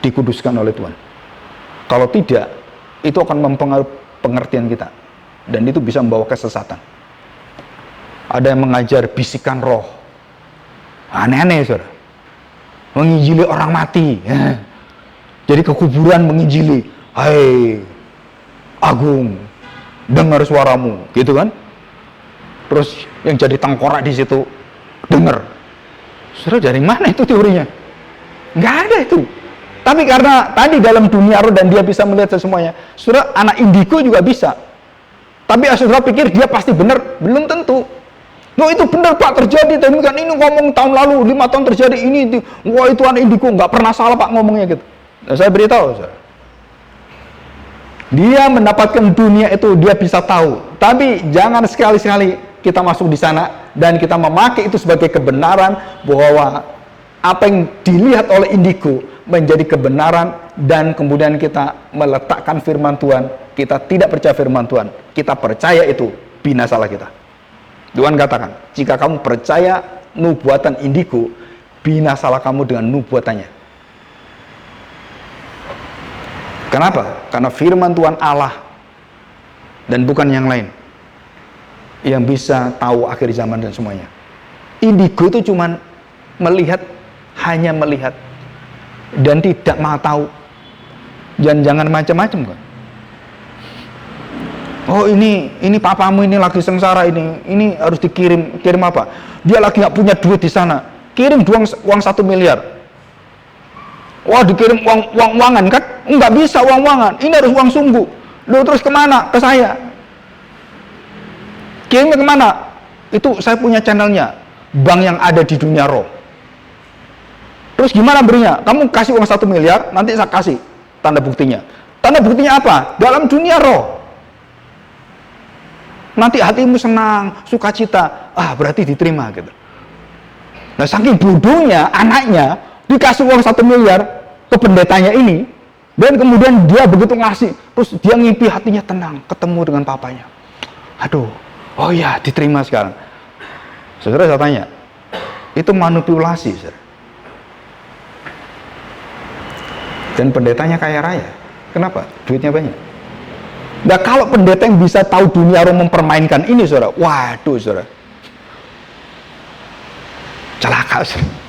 S1: dikuduskan oleh Tuhan. Kalau tidak, itu akan mempengaruhi pengertian kita, dan itu bisa membawa kesesatan. Ada yang mengajar bisikan roh, aneh-aneh, saudara, menginjili orang mati, jadi ke kuburan menginjili, hai Agung, dengar suaramu, gitu kan? Terus yang jadi tengkorak di situ dengar. Saudara, dari mana itu teorinya? Nggak ada itu. Tapi karena tadi dalam dunia roh dan dia bisa melihat semuanya, saudara, anak indigo juga bisa. Tapi saudara pikir dia pasti benar? Belum tentu. No, itu benar Pak, terjadi. Tapi kan ini ngomong tahun lalu, 5 tahun terjadi ini. Wah, itu anak indigo, nggak pernah salah Pak ngomongnya gitu. Nah, saya beritahu, saudara, dia mendapatkan dunia itu, dia bisa tahu. Tapi jangan sekali-sekali kita masuk di sana dan kita memakai itu sebagai kebenaran, bahwa apa yang dilihat oleh indigo menjadi kebenaran, dan kemudian kita meletakkan firman Tuhan. Kita tidak percaya firman Tuhan, kita percaya itu binasalah kita. Tuhan katakan, jika kamu percaya nubuatan indigo, binasalah kamu dengan nubuatannya. Kenapa? Karena firman Tuhan Allah dan bukan yang lain yang bisa tahu akhir zaman dan semuanya. Indigo itu cuma melihat, hanya melihat, dan tidak mau tahu. Jangan macam-macam kan. Oh, ini papamu ini lagi sengsara, ini harus kirim apa? Dia lagi nggak punya duit di sana, kirim uang 1 miliar. Wah, dikirim uang-uangan kan? Nggak bisa uang-uangan, ini harus uang sungguh. Loh, terus kemana? Ke saya. Kirimnya kemana? Itu saya punya channelnya, bank yang ada di dunia roh. Terus gimana berinya? Kamu kasih uang 1 miliar, nanti saya kasih tanda buktinya. Tanda buktinya apa? Dalam dunia roh. Nanti hatimu senang, sukacita, berarti diterima gitu. Nah, saking bodohnya anaknya dikasih uang 1 miliar ke pendetanya ini, dan kemudian dia begitu ngasih, terus dia ngimpi hatinya tenang, ketemu dengan papanya. Aduh, oh ya, diterima sekarang. Saudara, saya tanya, itu manipulasi, saudara. Dan pendetanya kaya raya. Kenapa? Duitnya banyak. Nah, kalau pendeta yang bisa tahu dunia roh mempermainkan ini, saudara, waduh, saudara, celaka, saudara.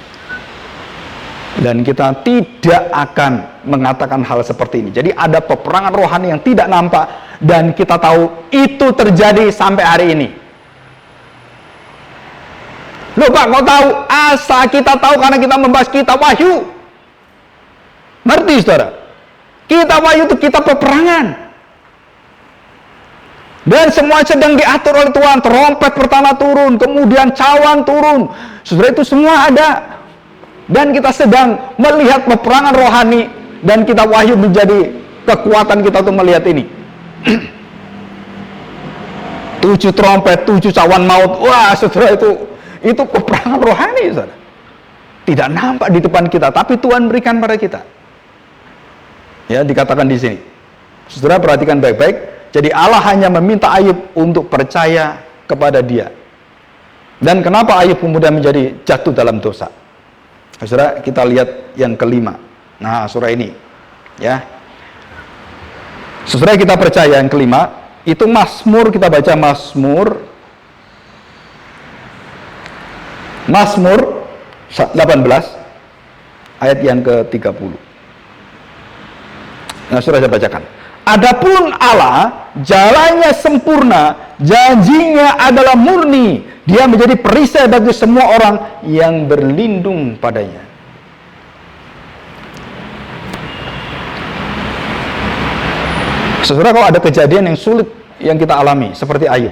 S1: Dan kita tidak akan mengatakan hal seperti ini. Jadi ada peperangan rohani yang tidak nampak, dan kita tahu itu terjadi sampai hari ini. Loh Pak, kok tahu? Asa kita tahu karena kita membahas kitab Wahyu. Ngerti, saudara? Kitab Wahyu itu kitab peperangan. Dan semua sedang diatur oleh Tuhan. Trompet pertama turun, kemudian cawan turun. Saudara, itu semua ada. Dan kita sedang melihat peperangan rohani, dan kitab Wahyu menjadi kekuatan kita untuk melihat ini. 7 trompet, 7 cawan maut. Wah, saudara, itu peperangan rohani, saudara. Tidak nampak di depan kita, tapi Tuhan berikan pada kita. Ya, dikatakan di sini. Saudara, perhatikan baik-baik. Jadi Allah hanya meminta Ayub untuk percaya kepada Dia. Dan kenapa Ayub kemudian menjadi jatuh dalam dosa? Saudara, kita lihat yang kelima. Nah, surah ini, ya. Saudara, kita percaya yang kelima itu Mazmur. Kita baca Mazmur 18 ayat yang ke-30. Nah, saudara, saya bacakan. Adapun Allah, jalannya sempurna, janjinya adalah murni. Dia menjadi perisai bagi semua orang yang berlindung padanya. Saudara, kalau ada kejadian yang sulit yang kita alami, seperti Ayub.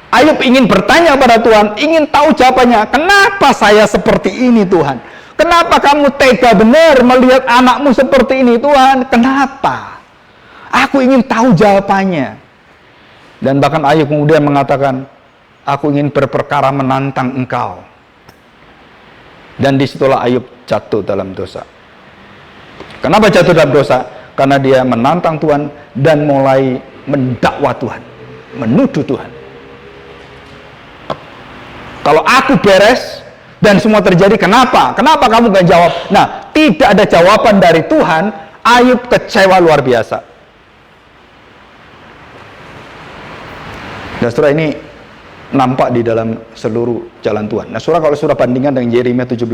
S1: Ayub ingin bertanya kepada Tuhan, ingin tahu jawabannya. Kenapa saya seperti ini, Tuhan? Kenapa kamu tega benar melihat anakmu seperti ini, Tuhan? Kenapa? Aku ingin tahu jawabannya. Dan bahkan Ayub kemudian mengatakan, aku ingin berperkara menantang engkau. Dan disitulah Ayub jatuh dalam dosa. Kenapa jatuh dalam dosa? Karena dia menantang Tuhan dan mulai mendakwa Tuhan. menuduh Tuhan. Kalau aku beres dan semua terjadi, kenapa? Kenapa kamu gak jawab? Nah, tidak ada jawaban dari Tuhan. Ayub kecewa luar biasa. Dan saudara, ini nampak di dalam seluruh jalan Tuhan. Nah, saudara, kalau saudara bandingkan dengan Yeremia 17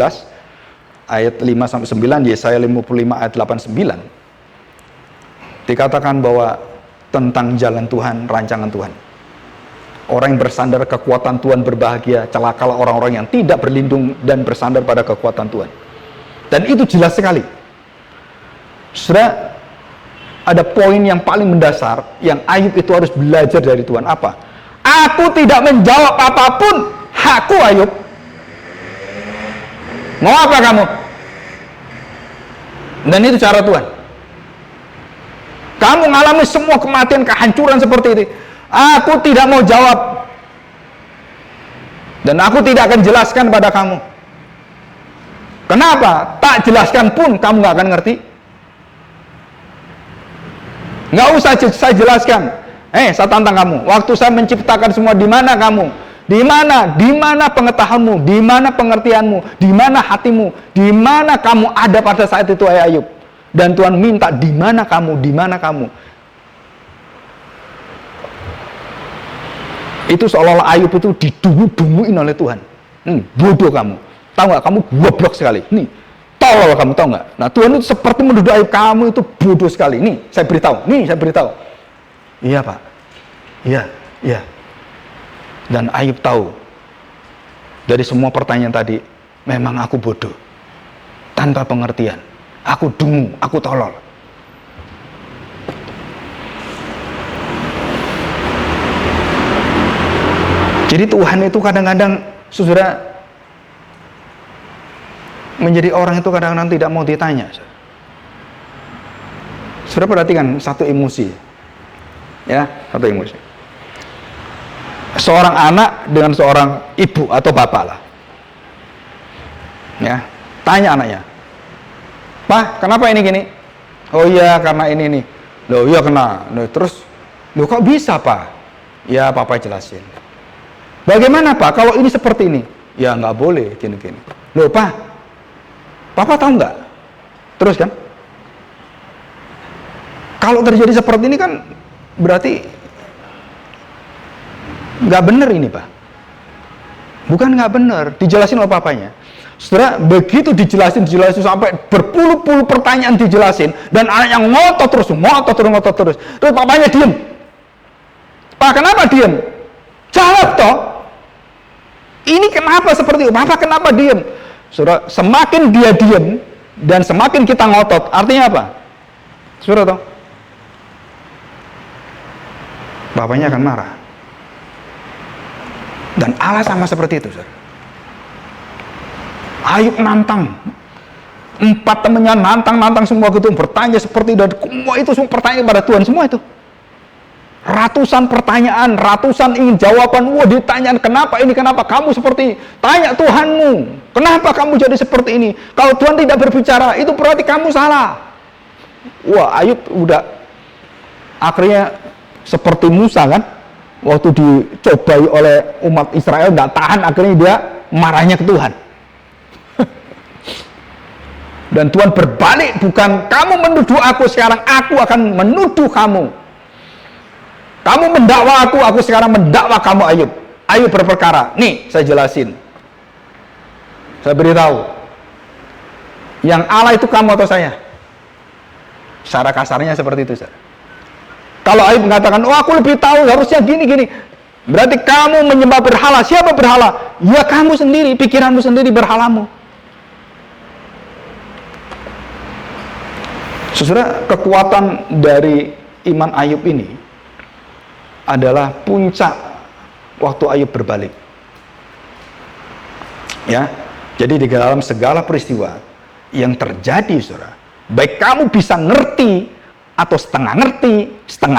S1: ayat 5-9, Yesaya 55 ayat 8-9, dikatakan bahwa tentang jalan Tuhan, rancangan Tuhan. Orang yang bersandar kekuatan Tuhan berbahagia, celakalah orang-orang yang tidak berlindung dan bersandar pada kekuatan Tuhan. Dan itu jelas sekali. Saudara, ada poin yang paling mendasar yang Ayub itu harus belajar dari Tuhan. Apa? Aku tidak menjawab apapun, hakku Ayub. Mau apa kamu? Dan itu cara Tuhan. Kamu mengalami semua kematian, kehancuran seperti itu. Aku tidak mau jawab. Dan aku tidak akan jelaskan pada kamu. Kenapa? Tak jelaskan pun kamu gak akan ngerti. Gak usah saya jelaskan. Saya tantang kamu. Waktu saya menciptakan semua, di mana kamu? Di mana pengetahuanmu? Di mana pengertianmu? Di mana hatimu? Di mana kamu ada pada saat itu, Ayub? Dan Tuhan minta, di mana kamu? Di mana kamu? Itu seolah-olah Ayub itu didungu-dunguin oleh Tuhan. Bodoh kamu. Tahu nggak? Kamu goblok sekali. Nih, tolol kamu, tahu nggak? Nah, Tuhan itu seperti menuduh Ayub, kamu itu bodoh sekali. Nih, saya beritahu. Iya, Pak. Iya. Dan Ayub tahu dari semua pertanyaan tadi, memang aku bodoh. Tanpa pengertian. Aku dungu, aku tolol. Jadi Tuhan itu kadang-kadang, saudara, menjadi orang itu kadang-kadang tidak mau ditanya. Saudara perhatikan satu emosi. Ya, satu emosi. Seorang anak dengan seorang ibu atau bapak lah. Ya, tanya anaknya. Pak, kenapa ini gini? Oh iya, karena ini nih. Loh iya kena. Loh, terus, loh kok bisa, Pak? Ya, Papa jelasin. Bagaimana, Pak, kalau ini seperti ini? Ya nggak boleh gini-gini. Loh, Pak, Papa tahu nggak? Terus kan? Kalau terjadi seperti ini kan berarti nggak benar ini, Pak. Bukan nggak benar, dijelasin oleh papanya. Saudara, begitu dijelasin sampai berpuluh-puluh pertanyaan dijelasin, dan anak yang ngotot terus. Terus papanya diem. Pak, kenapa diem? Jawab toh. Ini kenapa seperti itu? Papa kenapa diem? Saudara, semakin dia diem dan semakin kita ngotot, artinya apa? Saudara toh? Bapaknya akan marah. Dan Allah sama seperti itu, saudara. Ayub nantang. 4 temannya nantang semua gitu, bertanya seperti itu, dan semua itu semua pertanyaan pada Tuhan, semua itu. Ratusan pertanyaan, ratusan ingin jawaban. Wah, ditanyakan kenapa ini, kenapa kamu seperti ini. Tanya Tuhanmu, kenapa kamu jadi seperti ini. Kalau Tuhan tidak berbicara, itu berarti kamu salah. Wah, Ayub udah akhirnya seperti Musa kan, waktu dicobai oleh umat Israel, nggak tahan, akhirnya dia marahnya ke Tuhan. Dan Tuhan berbalik, bukan kamu menuduh aku, sekarang aku akan menuduh kamu. Kamu mendakwa aku sekarang mendakwa kamu, Ayub. Ayub berperkara. Nih, saya jelasin. Saya beritahu. Yang Allah itu kamu atau saya? Secara kasarnya seperti itu, saudara. Kalau Ayub mengatakan, oh aku lebih tahu, harusnya gini. Berarti kamu menyembah berhala. Siapa berhala? Ya kamu sendiri, pikiranmu sendiri berhalamu. Saudara, kekuatan dari iman Ayub ini adalah puncak waktu Ayub berbalik. Ya, jadi di dalam segala peristiwa yang terjadi, saudara, baik kamu bisa ngerti atau setengah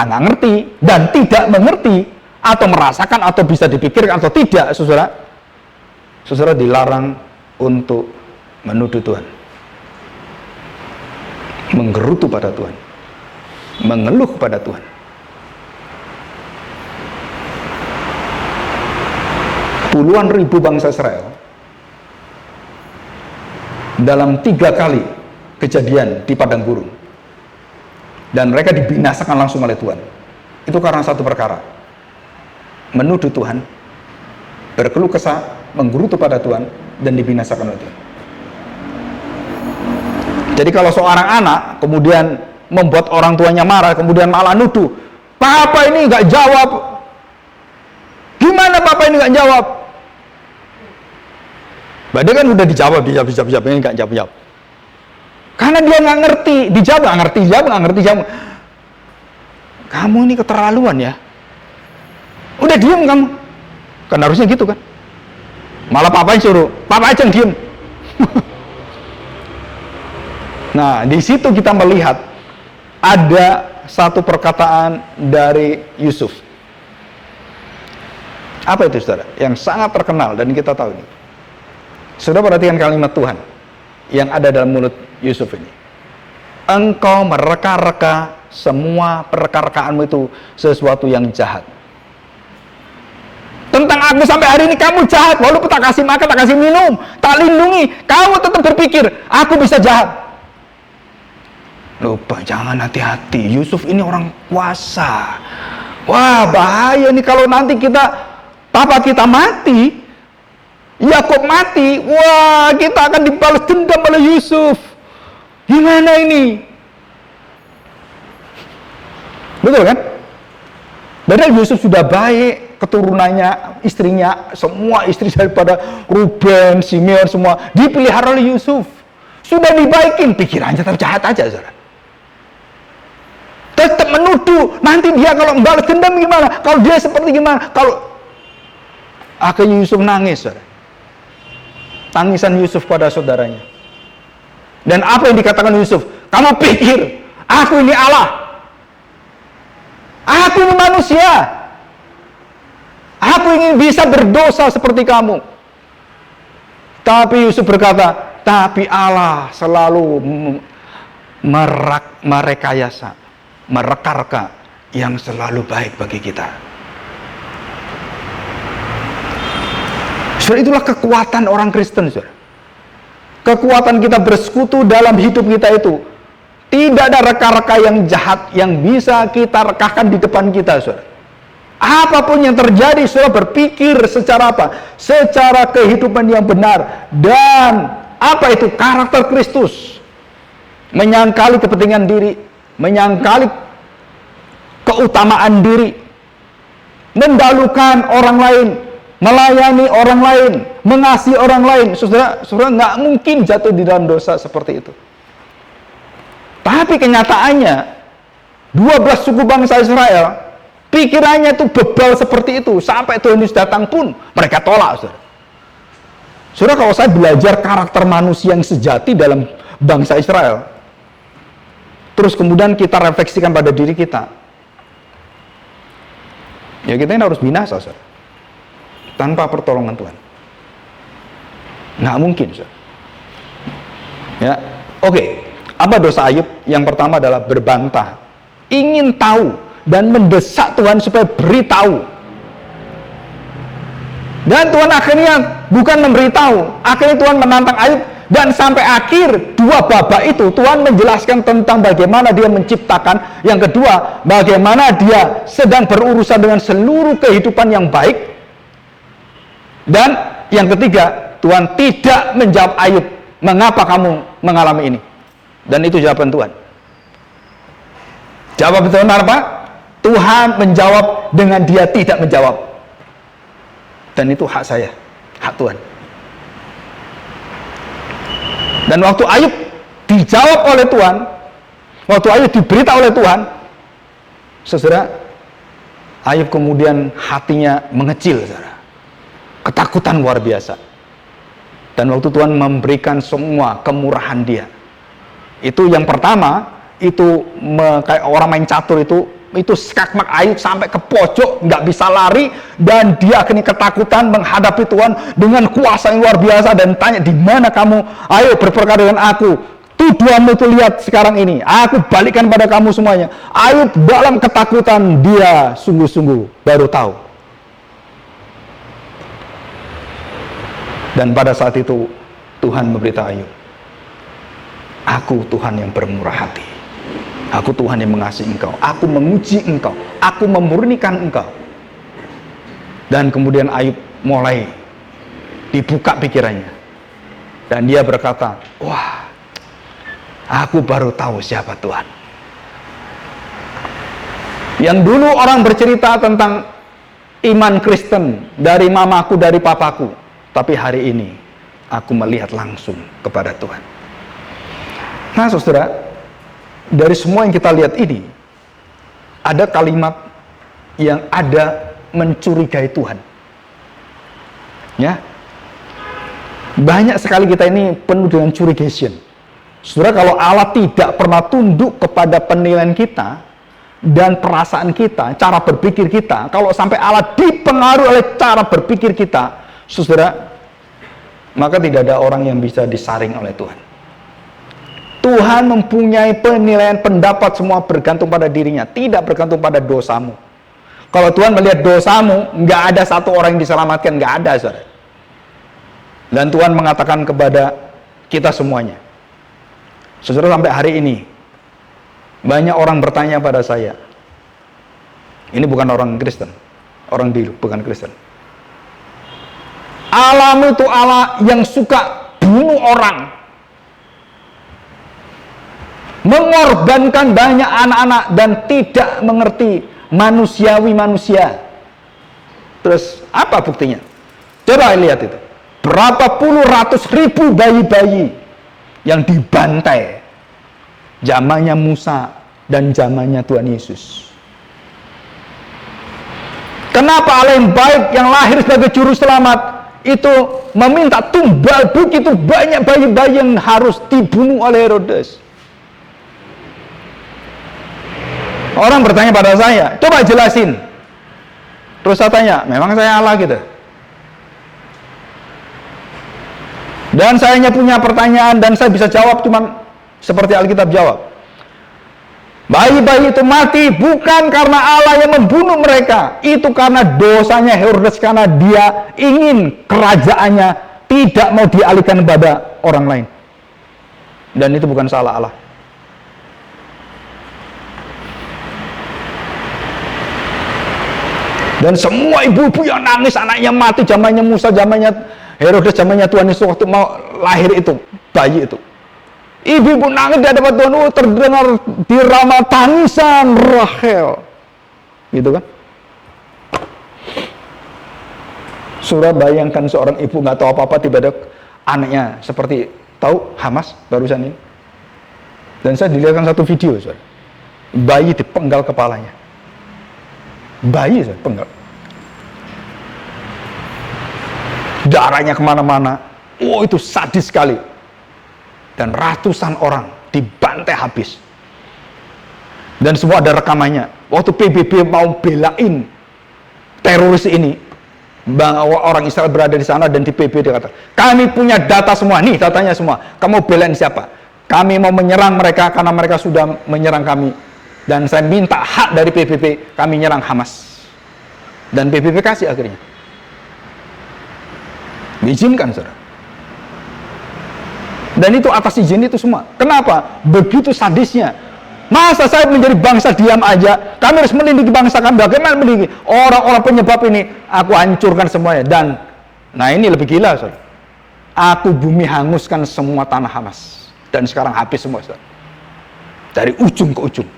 S1: nggak ngerti, dan tidak mengerti, atau merasakan, atau bisa dipikirkan atau tidak, saudara dilarang untuk menuduh Tuhan, menggerutu pada Tuhan, mengeluh kepada Tuhan. puluhan ribu bangsa Israel dalam 3 kali kejadian di padang gurun, dan mereka dibinasakan langsung oleh Tuhan. Itu karena satu perkara: menuduh Tuhan, berkeluh kesah, menggerutu pada Tuhan, dan dibinasakan oleh Tuhan. Jadi kalau seorang anak kemudian membuat orang tuanya marah, kemudian malah nuduh, "Papa ini nggak jawab. Gimana Papa ini nggak jawab?" Padahal kan udah dijawab, ini nggak jawab. Karena dia nggak ngerti, dijawab nggak ngerti. Kamu ini keterlaluan ya. Udah diem kamu. Kan harusnya gitu kan. Malah Papa yang suruh, Papa aja yang diem. Nah, di situ kita melihat ada satu perkataan dari Yusuf. Apa itu, saudara? Yang sangat terkenal dan kita tahu ini. Saudara perhatikan kalimat Tuhan yang ada dalam mulut Yusuf ini. Engkau mereka-reka semua perkara-rekaanmu itu sesuatu yang jahat. Tentang aku sampai hari ini kamu jahat. Walaupun tak kasih makan, tak kasih minum, tak lindungi, kamu tetap berpikir aku bisa jahat. Lupa, jangan hati-hati. Yusuf ini orang kuasa. Wah, bahaya nih kalau nanti papa kita mati, Yakub mati, wah kita akan dibalas dendam oleh Yusuf. Gimana ini? Betul kan? Padahal Yusuf sudah baik, keturunannya, istrinya, semua istri daripada Ruben, Simeon, semua dipelihara oleh Yusuf. Sudah dibaikin, pikirannya tetap jahat aja, saudara. Tetap menuduh, nanti dia kalau membalas dendam gimana? Kalau dia seperti gimana? Kalau akhirnya Yusuf nangis, saudara. Tangisan Yusuf pada saudaranya. Dan apa yang dikatakan Yusuf? Kamu pikir aku ini Allah? Aku ini manusia. Aku ingin bisa berdosa seperti kamu. Tapi Yusuf berkata, tapi Allah selalu merekayasa, mereka-reka yang selalu baik bagi kita. Saudara, itulah kekuatan orang Kristen, saudara. Kekuatan kita bersekutu dalam hidup kita itu. Tidak ada reka-reka yang jahat yang bisa kita rekakan di depan kita, saudara. Apapun yang terjadi, saudara berpikir secara apa? Secara kehidupan yang benar. Dan apa itu? Karakter Kristus. Menyangkali kepentingan diri, menyangkali keutamaan diri, mendahulukan orang lain, melayani orang lain, mengasihi orang lain. Saudara nggak mungkin jatuh di dalam dosa seperti itu. Tapi kenyataannya 12 suku bangsa Israel pikirannya itu bebal seperti itu. Sampai Tuhan Yesus datang pun mereka tolak, saudara. Saudara, kalau saya belajar karakter manusia yang sejati dalam bangsa Israel, terus kemudian kita refleksikan pada diri kita, ya kita ini harus binasa, saudara. Tanpa pertolongan Tuhan nggak mungkin, saudara. Ya, oke. Apa dosa Ayub? Yang pertama adalah berbantah, ingin tahu dan mendesak Tuhan supaya beritahu. Dan Tuhan akhirnya bukan memberitahu, akhirnya Tuhan menantang Ayub. Dan sampai akhir 2 babak itu Tuhan menjelaskan tentang bagaimana dia menciptakan. Yang kedua, bagaimana dia sedang berurusan dengan seluruh kehidupan yang baik. Dan yang ketiga, Tuhan tidak menjawab Ayub, mengapa kamu mengalami ini? Dan itu jawaban Tuhan. Jawaban Tuhan apa? Tuhan menjawab dengan dia tidak menjawab. Dan itu hak saya, hak Tuhan. Dan waktu Ayub dijawab oleh Tuhan, waktu Ayub diberitahu oleh Tuhan, saudara, Ayub kemudian hatinya mengecil, saudara. Ketakutan luar biasa. Dan waktu Tuhan memberikan semua kemurahan dia, itu yang pertama, itu kayak orang main catur itu skakmat Ayub sampai ke pojok, nggak bisa lari, dan dia akhirnya ketakutan menghadapi Tuhan dengan kuasa yang luar biasa dan tanya, di mana kamu? Ayo berperkara dengan aku. Tuduhanmu itu lihat sekarang ini, aku balikkan pada kamu semuanya. Ayub dalam ketakutan, dia sungguh-sungguh baru tahu Dan pada saat itu Tuhan memberitahu Ayub, aku Tuhan yang bermurah hati, aku Tuhan yang mengasihi engkau, aku menguji engkau, aku memurnikan engkau. Dan kemudian Ayub mulai dibuka pikirannya, dan dia berkata, wah, aku baru tahu siapa Tuhan. Yang dulu orang bercerita tentang iman Kristen dari mamaku, dari papaku, tapi hari ini aku melihat langsung kepada Tuhan. Nah saudara, dari semua yang kita lihat ini, ada kalimat yang ada mencurigai Tuhan. Ya, banyak sekali kita ini penuh dengan curigation. Saudara, kalau Allah tidak pernah tunduk kepada penilaian kita dan perasaan kita, cara berpikir kita, kalau sampai Allah dipengaruhi oleh cara berpikir kita, saudara, maka tidak ada orang yang bisa disaring oleh Tuhan. Tuhan mempunyai penilaian, pendapat, semua bergantung pada dirinya, tidak bergantung pada dosamu. Kalau Tuhan melihat dosamu, nggak ada satu orang yang diselamatkan, nggak ada, saudara. Dan Tuhan mengatakan kepada kita semuanya, saudara, sampai hari ini banyak orang bertanya pada saya, ini bukan orang Kristen, orang dulu bukan Kristen, Allahmu itu Allah yang suka bunuh orang, mengorbankan banyak anak-anak dan tidak mengerti manusiawi manusia. Terus apa buktinya? Coba lihat itu, berapa puluh ratus ribu bayi-bayi yang dibantai zamannya Musa dan zamannya Tuhan Yesus. Kenapa Allah yang baik, yang lahir sebagai juru selamat, itu meminta tumbal begitu banyak bayi-bayi yang harus dibunuh oleh Herodes? Orang bertanya pada saya, coba jelasin. Terus saya tanya, memang saya Allah gitu? Dan saya hanya punya pertanyaan dan saya bisa jawab cuman seperti Alkitab jawab. Bayi-bayi itu mati bukan karena Allah yang membunuh mereka, itu karena dosanya Herodes, karena dia ingin kerajaannya tidak mau dialihkan kepada orang lain. Dan itu bukan salah Allah. Dan semua ibu-ibu yang nangis anaknya mati zamannya Musa, zamannya Herodes, zamannya Tuhan Yesus waktu mau lahir itu, bayi itu. Ibu-ibu nangis di hadapan Tuhan, terdengar di Rama tangisan Rahel. Gitu kan? Saudara bayangkan seorang ibu nggak tahu apa-apa, tiba-tiba anaknya seperti, tahu Hamas barusan ini. Dan saya dilihatkan satu video, saudara. Bayi dipenggal kepalanya. Bayi saudara, penggal. Darahnya kemana-mana. Oh, itu sadis sekali. Dan ratusan orang dibantai habis. Dan semua ada rekamannya. Waktu PBB mau belain teroris ini, orang Israel berada di sana dan di PBB dia kata, kami punya data semua, nih datanya semua. Kamu belain siapa? Kami mau menyerang mereka karena mereka sudah menyerang kami. Dan saya minta hak dari PBB, kami nyerang Hamas. Dan PBB kasih akhirnya. Diizinkan, saudara. Dan itu atas izin itu semua. Kenapa? Begitu sadisnya. Masa saya menjadi bangsa diam aja? Kami harus melindungi bangsa kami. Bagaimana melindungi? Orang-orang penyebab ini aku hancurkan semuanya. Dan, nah ini lebih gila, saudara. Aku bumi hanguskan semua tanah Hamas. Dan sekarang habis semua, saudara. Dari ujung ke ujung.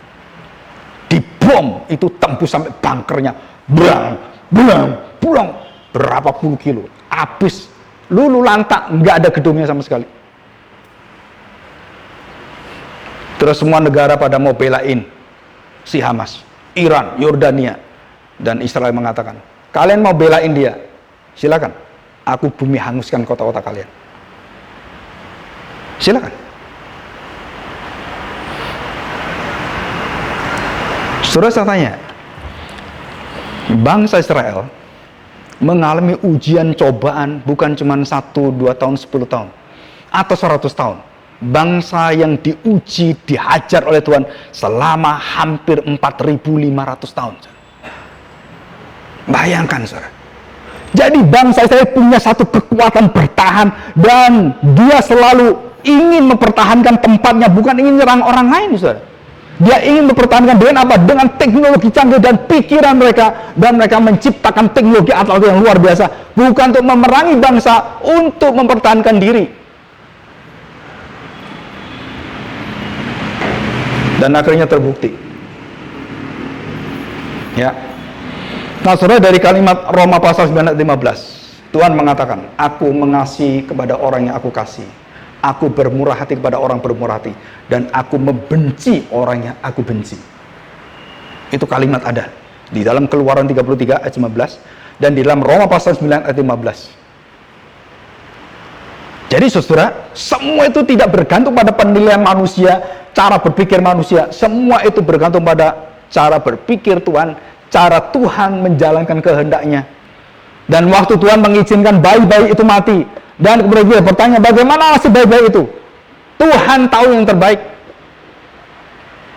S1: Dibom, itu tembus sampai bunkernya. Bulang. Berapa puluh kilo. Habis. Lulu lantak, nggak ada gedungnya sama sekali. Terus semua negara pada mau belain si Hamas, Iran, Yordania, dan Israel mengatakan, kalian mau belain dia, silakan. Aku bumi hanguskan kota-kota kalian. Silakan. Saudara, saya tanya, bangsa Israel mengalami ujian cobaan bukan cuma 1, 2 tahun, 10 tahun, atau 100 tahun. Bangsa yang diuji, dihajar oleh Tuhan selama hampir 4.500 tahun. Bayangkan, saudara. Jadi bangsa Israel punya satu kekuatan bertahan, dan dia selalu ingin mempertahankan tempatnya, bukan ingin menyerang orang lain, saudara. Dia ingin mempertahankan dengan apa? Dengan teknologi canggih dan pikiran mereka, dan mereka menciptakan teknologi atau yang luar biasa, bukan untuk memerangi bangsa, untuk mempertahankan diri. Dan akhirnya terbukti. Ya. Nah, saudara, dari kalimat Roma pasal 9 ayat 15, Tuhan mengatakan, aku mengasihi kepada orang yang aku kasih, aku bermurah hati kepada orang bermurah hati, dan aku membenci orang yang aku benci. Itu kalimat ada di dalam Keluaran 33 ayat 15, dan di dalam Roma pasal 9 ayat 15. Jadi saudara, semua itu tidak bergantung pada penilaian manusia, cara berpikir manusia. Semua itu bergantung pada cara berpikir Tuhan, cara Tuhan menjalankan kehendaknya. Dan waktu Tuhan mengizinkan bayi-bayi itu mati, dan kemudian dia bertanya, bagaimana nasib bayi-bayi itu? Tuhan tahu yang terbaik.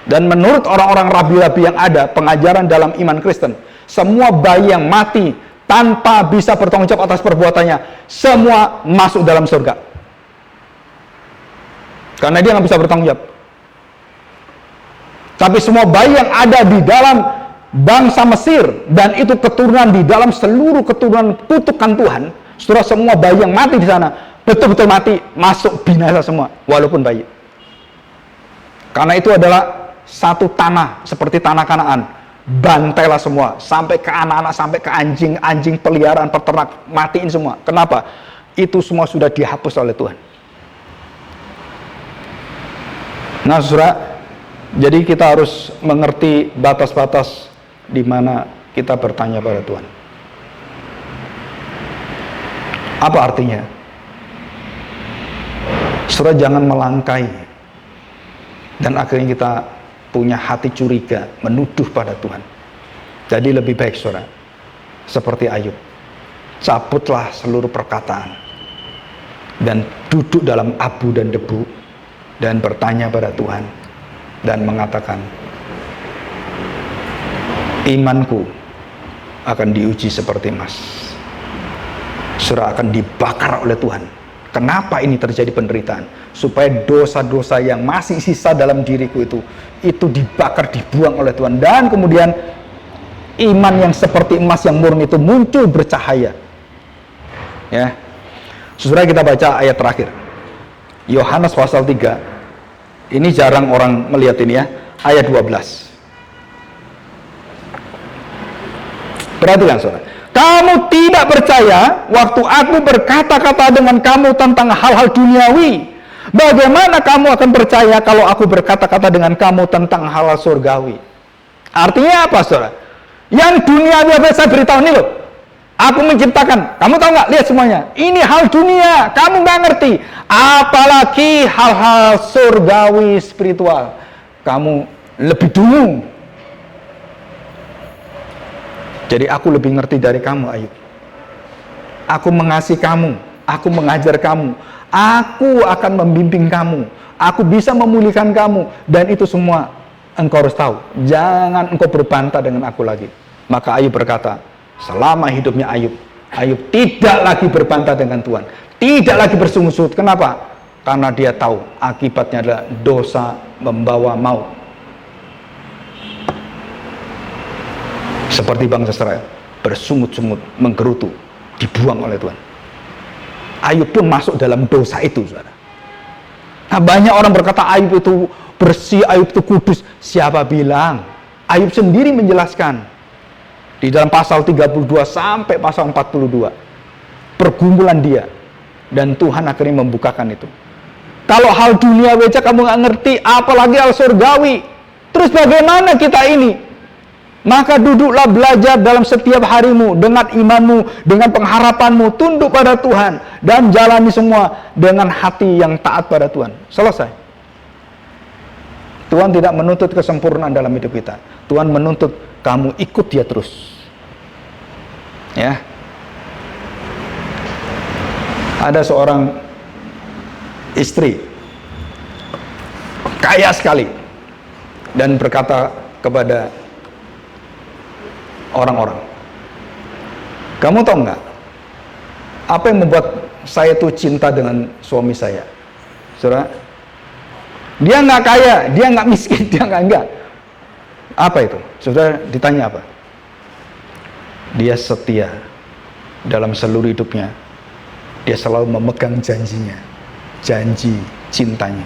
S1: Dan menurut orang-orang rabi-rabi yang ada, pengajaran dalam iman Kristen, semua bayi yang mati tanpa bisa bertanggung jawab atas perbuatannya, semua masuk dalam surga. Karena dia nggak bisa bertanggung jawab. Tapi semua bayi yang ada di dalam bangsa Mesir, dan itu keturunan di dalam seluruh keturunan kutukan Tuhan, setelah semua bayi yang mati di sana, betul-betul mati, masuk binasa semua, walaupun bayi. Karena itu adalah satu tanah, seperti tanah Kanaan. Bantailah semua, sampai ke anak-anak, sampai ke anjing-anjing peliharaan, peternak, matiin semua. Kenapa? Itu semua sudah dihapus oleh Tuhan. Nah, saudara, jadi kita harus mengerti batas-batas di mana kita bertanya pada Tuhan. Apa artinya? Saudara, jangan melangkai dan akhirnya kita punya hati curiga, menuduh pada Tuhan. Jadi lebih baik saudara, seperti Ayub, cabutlah seluruh perkataan dan duduk dalam abu dan debu dan bertanya pada Tuhan dan mengatakan, imanku akan diuji seperti emas. Saudara akan dibakar oleh Tuhan. Kenapa ini terjadi penderitaan? Supaya dosa-dosa yang masih sisa dalam diriku itu dibakar, dibuang oleh Tuhan. Dan kemudian iman yang seperti emas yang murni itu muncul bercahaya. Ya. Saudara, kita baca ayat terakhir. Yohanes pasal 3. Ini jarang orang melihat ini ya. Ayat 12. Perhatikan saudara. Kamu tidak percaya waktu aku berkata-kata dengan kamu tentang hal-hal duniawi. Bagaimana kamu akan percaya kalau aku berkata-kata dengan kamu tentang hal-hal surgawi? Artinya apa saudara? Yang duniawi apa saya beritahu ini loh. Aku menciptakan. Kamu tahu nggak? Lihat semuanya. Ini hal dunia. Kamu nggak ngerti. Apalagi hal-hal surgawi spiritual. Kamu lebih dulu. Jadi aku lebih ngerti dari kamu, Ayub. Aku mengasihi kamu, aku mengajar kamu, aku akan membimbing kamu, aku bisa memulihkan kamu, dan itu semua engkau harus tahu. Jangan engkau berbantah dengan aku lagi. Maka Ayub berkata, selama hidupnya Ayub tidak lagi berbantah dengan Tuhan, tidak lagi bersungut-sungut. Kenapa? Karena dia tahu akibatnya adalah dosa membawa maut. Seperti bangsa Israel, bersungut-sungut, menggerutu, dibuang oleh Tuhan. Ayub pun masuk dalam dosa itu, saudara. Nah, banyak orang berkata Ayub itu bersih, Ayub itu kudus. Siapa bilang? Ayub sendiri menjelaskan di dalam pasal 32 sampai pasal 42 pergumulan dia, dan Tuhan akhirnya membukakan itu. Kalau hal dunia aja kamu nggak ngerti, apalagi hal surgawi. Terus bagaimana kita ini? Maka duduklah belajar dalam setiap harimu, dengan imanmu, dengan pengharapanmu, tunduk pada Tuhan, dan jalani semua dengan hati yang taat pada Tuhan. Selesai. Tuhan tidak menuntut kesempurnaan dalam hidup kita. Tuhan menuntut kamu ikut dia terus. Ya. Ada seorang istri kaya sekali dan berkata kepada orang-orang, kamu tahu nggak, Apa yang membuat saya tuh cinta dengan suami saya? Saudara, dia nggak kaya, dia nggak miskin, dia nggak. Apa itu? Saudara ditanya apa? Dia setia dalam seluruh hidupnya. Dia selalu memegang janjinya, janji cintanya.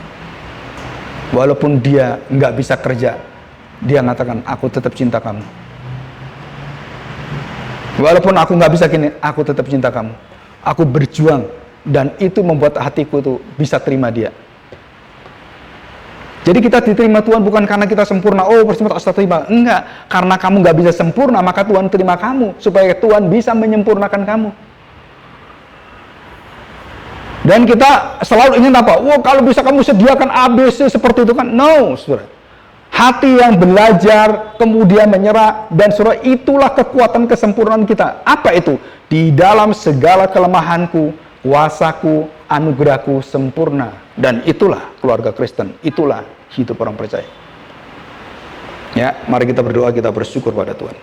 S1: Walaupun dia nggak bisa kerja, dia mengatakan, aku tetap cinta kamu. Walaupun aku nggak bisa gini, aku tetap cinta kamu. Aku berjuang, dan itu membuat hatiku tuh bisa terima dia. Jadi kita diterima Tuhan bukan karena kita sempurna, oh bersempurna astagfirullah, enggak. Karena kamu nggak bisa sempurna, maka Tuhan terima kamu, supaya Tuhan bisa menyempurnakan kamu. Dan kita selalu ingin apa? Wah, kalau bisa kamu sediakan ABC seperti itu kan? No, saudara. Hati yang belajar, kemudian menyerah, dan saudara, itulah kekuatan kesempurnaan kita. Apa itu? Di dalam segala kelemahanku, kuasaku, anugerahku sempurna. Dan itulah keluarga Kristen, itulah hidup orang percaya. Ya, mari kita berdoa, kita bersyukur pada Tuhan.